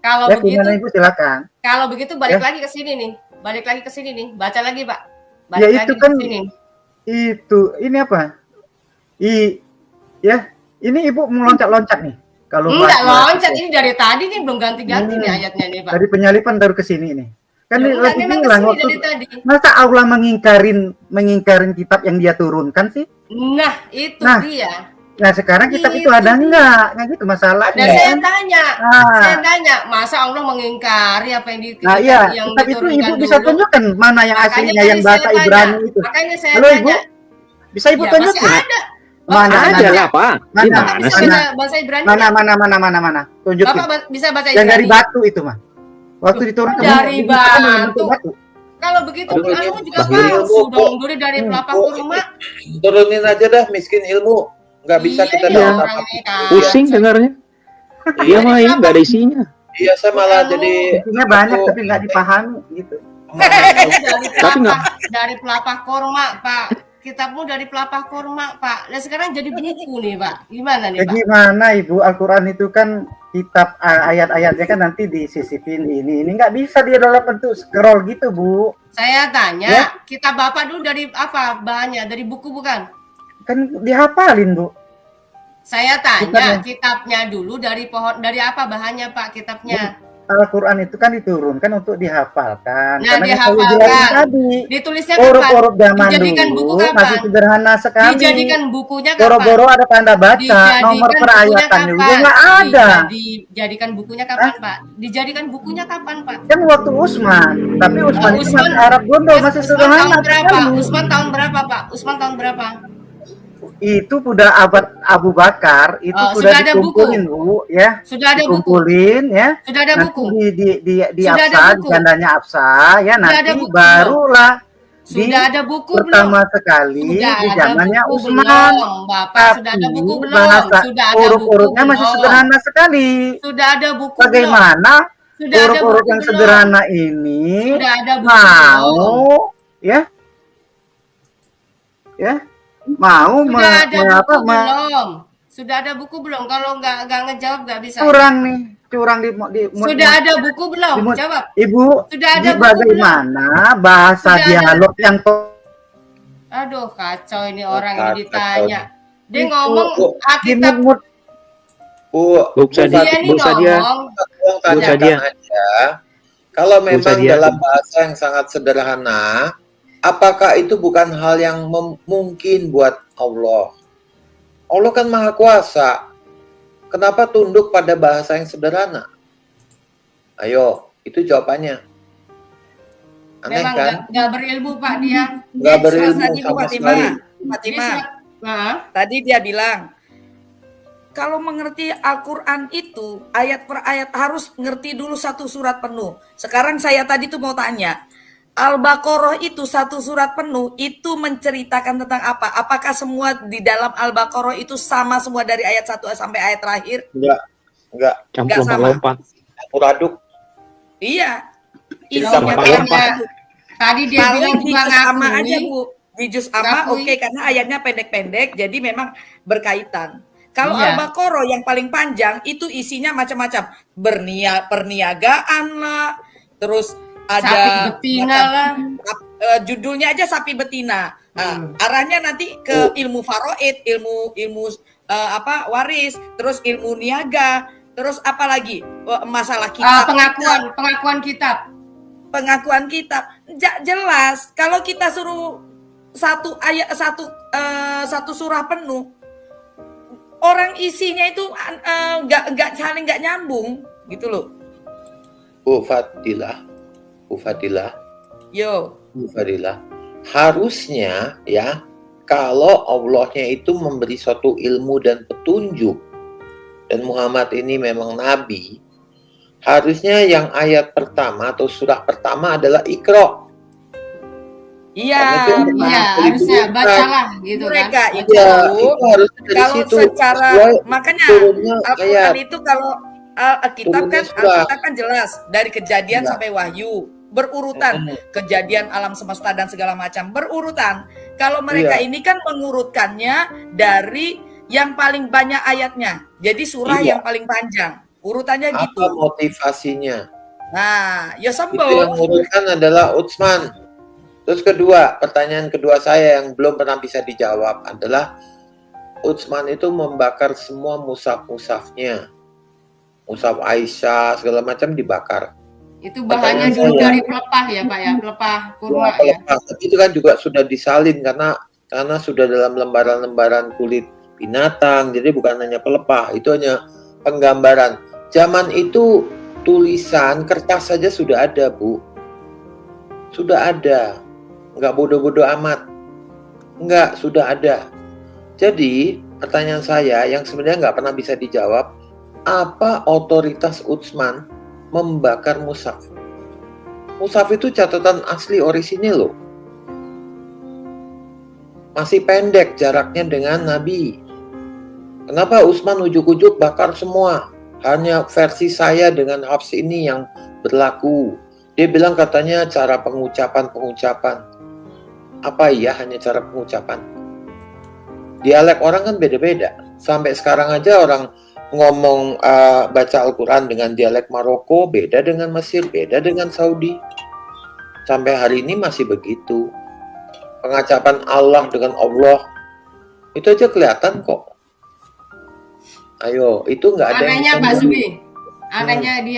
Kalau Ya, begitu, keimanan Ibu silakan. kalau begitu balik Ya. lagi ke sini nih. Balik lagi ke sini nih. Baca lagi Pak. Ya, Balik itu lagi kan ke sini. Itu ini apa? Ya, ini Ibu mau loncat-loncat nih. Kalau Enggak bahas- loncat, ini dari tadi nih belum ganti-ganti nih ayatnya nih Pak. Dari penyalipan baru ke sini nih. Kan Ya udah, lagi memang bilang kesini waktu dari tadi. masa Allah mengingkarin kitab yang dia turunkan sih? Nah, itu Nah, dia. Nah sekarang kitab itu Itu ada dia. enggak? Nah gitu masalahnya. Dan Ah. saya tanya, masa Allah mengingkari apa yang Nah iya, yang kitab itu diturunkan Ibu dulu? bisa tunjukkan mana yang Makanya aslinya tadi yang saya bahasa tanya. Ibrani itu. Makanya saya Halo Ibu, tanya. bisa Ibu Ya, tunjukin? masih ada. Mana? Bapak Ada lah, Pak. Mana? Gimana bisa sih? bahasa Ibrani? Mana? Tunjukin. Bapak bisa baca Yang Ibrani? dari batu itu mah. Waktu diturunkan Dari batu. batu. Kalau begitu Aduh, ilmu juga bahaya. palsu dong. Dulu dari pelapa kurma. Turunin aja dah, miskin ilmu. Nggak bisa kita Iya, dapat orang apa. ini kan. Pusing dengarnya. Dia mah ini nggak ada isinya. Iya, saya malah jadi Isinya banyak tapi nggak dipahami gitu. Dari pelapa kurma, Pak. Kitabmu dari pelapa kurma, Pak. Dan sekarang jadi buku nih, Pak. Gimana nih, Ya Pak? gimana Ibu, Al-Quran itu kan kitab ayat-ayatnya kan nanti disisipin ini nggak bisa dia dalam bentuk scroll gitu Bu. Saya tanya, Ya? kitab Bapak dulu dari apa bahannya? Dari buku bukan? Kan dihafalin Bu. Saya Bukan, tanya, ya? kitabnya dulu dari pohon, dari apa bahannya, Pak, kitabnya? Al-Quran itu kan diturunkan untuk dihafalkan. Nah, Karena yang saya dihafalkan. jelasin tadi, Ditulisnya kapan? huruf-huruf zaman Dijadikan buku dulu kapan? masih sederhana sekali. Dijadikan bukunya kapan? Boro-boro ada tanda baca, Dijadikan nomor bukunya perayatannya juga kapan? nggak ada. Dijadikan bukunya kapan, Pak? Dijadikan bukunya kapan, Pak? Kan waktu Utsman, tapi Utsman itu Usman- masih Arab Gondol, masih Usman sederhana tahun berapa? sekali. Usman tahun berapa, Pak? Usman tahun berapa? Itu udah abad Abu Bakar, itu Oh, sudah sudah ada dikumpulin Bu, ya. Sudah ada buku. Dikumpulin ya. Sudah ada Nanti buku. di Sudah ada Absa, buku. di jandanya Absa ya, Sudah ada nanti buku barulah Sudah ada buku pertama belum? sekali Sudah di ada zamannya buku Utsman. belum, Bapak? Sudah ada Tapi buku belum? bahasa Sudah ada buku huruf-hurufnya masih belum? sederhana sekali. Sudah ada buku belum? Bagaimana Sudah ada huruf-huruf buku yang belum? sederhana ini Sudah ada buku mau belum? ya mau Sudah ada buku apa, belum? Sudah ada buku belum? Kalau nggak ngejawab nggak bisa. curang di Sudah ada buku belum? di- Jawab. Ibu, Sudah ada di buku bagaimana bahasa Sudah ada. dialog yang Aduh, kacau ini orang Kacau. ini ditanya. Dia Itu, ngomong Alkitab. dimut Bu Sadia, Dia nih Bu Sadia, ngomong. Tolong Bu Sadia. tanyakan aja, kalau memang Sadia. dalam bahasa yang sangat sederhana, apakah itu bukan hal yang mungkin buat Allah? Allah kan Maha Kuasa. Kenapa tunduk pada bahasa yang sederhana? Ayo, itu jawabannya. Aneh Memang kan? nggak berilmu Pak dia. Nggak berilmu Tadi Bu sama Fatimah, sekali. Fatimah, Nah, tadi dia bilang kalau mengerti Al-Quran itu ayat per ayat harus ngerti dulu satu surat penuh. Sekarang saya tadi tuh mau tanya, Al-Baqarah itu satu surat penuh itu menceritakan tentang apa? Apakah semua di dalam Al-Baqarah itu sama semua dari ayat 1 sampai ayat terakhir? Enggak. campur Nggak sama. lompat. Campur aduk. Iya. Sama Isinya aja. banyak. tadi dia Paling bilang di juga juz amma ngakui. aja Bu. Di juz amma Ngakui. oke karena ayatnya pendek-pendek jadi memang berkaitan. Kalau Iya. Al-Baqarah yang paling panjang itu isinya macam-macam. Perniagaan lah, terus ada Sapi betina lah. judulnya aja sapi betina. Nah, arahnya nanti ke ilmu faraid, ilmu waris, terus ilmu niaga, terus apa lagi? Masalah kitab. Pengakuan kitab. Pengakuan kitab. Jelas kalau kita suruh satu ayat satu surah penuh, orang isinya itu nggak saling nggak nyambung gitu loh. Bu Fadilah. Yo. Bu Fadilah. Harusnya ya, kalau Allahnya itu memberi suatu ilmu dan petunjuk, dan Muhammad ini memang nabi, harusnya yang ayat pertama atau surah pertama adalah Iqra. Iya, Harusnya bacalah gitu kan. mereka itu Ya, itu harus dari kalau situ. secara Sesuai makanya turunnya Al-Quran ayat. itu kalau Alkitab Turunnya kan surah. Alkitab kan jelas dari kejadian Ya. sampai wahyu berurutan, kejadian alam semesta dan segala macam berurutan. Kalau mereka Iya. ini kan mengurutkannya dari yang paling banyak ayatnya. Jadi surah Iya. yang paling panjang. Urutannya Apa gitu. motivasinya? Nah, ya Itu yang sembuh. mengurutkan adalah Utsman. Terus kedua, pertanyaan kedua saya yang belum pernah bisa dijawab adalah Utsman itu membakar semua mushaf-mushafnya. Mushaf Aisyah segala macam dibakar. Itu bahannya dulu dari pelepah ya Pak ya, pelepah kurma ya. Tapi itu kan juga sudah disalin karena sudah dalam lembaran-lembaran kulit binatang, jadi bukan hanya pelepah, itu hanya penggambaran. Zaman itu tulisan kertas saja sudah ada, Bu. Sudah ada. Nggak bodoh-bodoh amat. Nggak, sudah ada. Jadi, pertanyaan saya yang sebenarnya nggak pernah bisa dijawab, apa otoritas Utsman membakar mushaf? Mushaf itu catatan asli orisinil loh. Masih pendek jaraknya dengan Nabi. Kenapa Utsman ujuk-ujuk bakar semua? Hanya versi saya dengan Hafs ini yang berlaku. Dia bilang katanya cara pengucapan. Apa iya hanya cara pengucapan? Dialek orang kan beda-beda. Sampai sekarang aja orang ngomong baca Al-Quran dengan dialek Maroko beda dengan Mesir, beda dengan Saudi. Sampai hari ini masih begitu. Pengucapan Allah dengan Allah itu aja kelihatan kok. Ayo, itu nggak ada anehnya Pak Subi, anehnya dia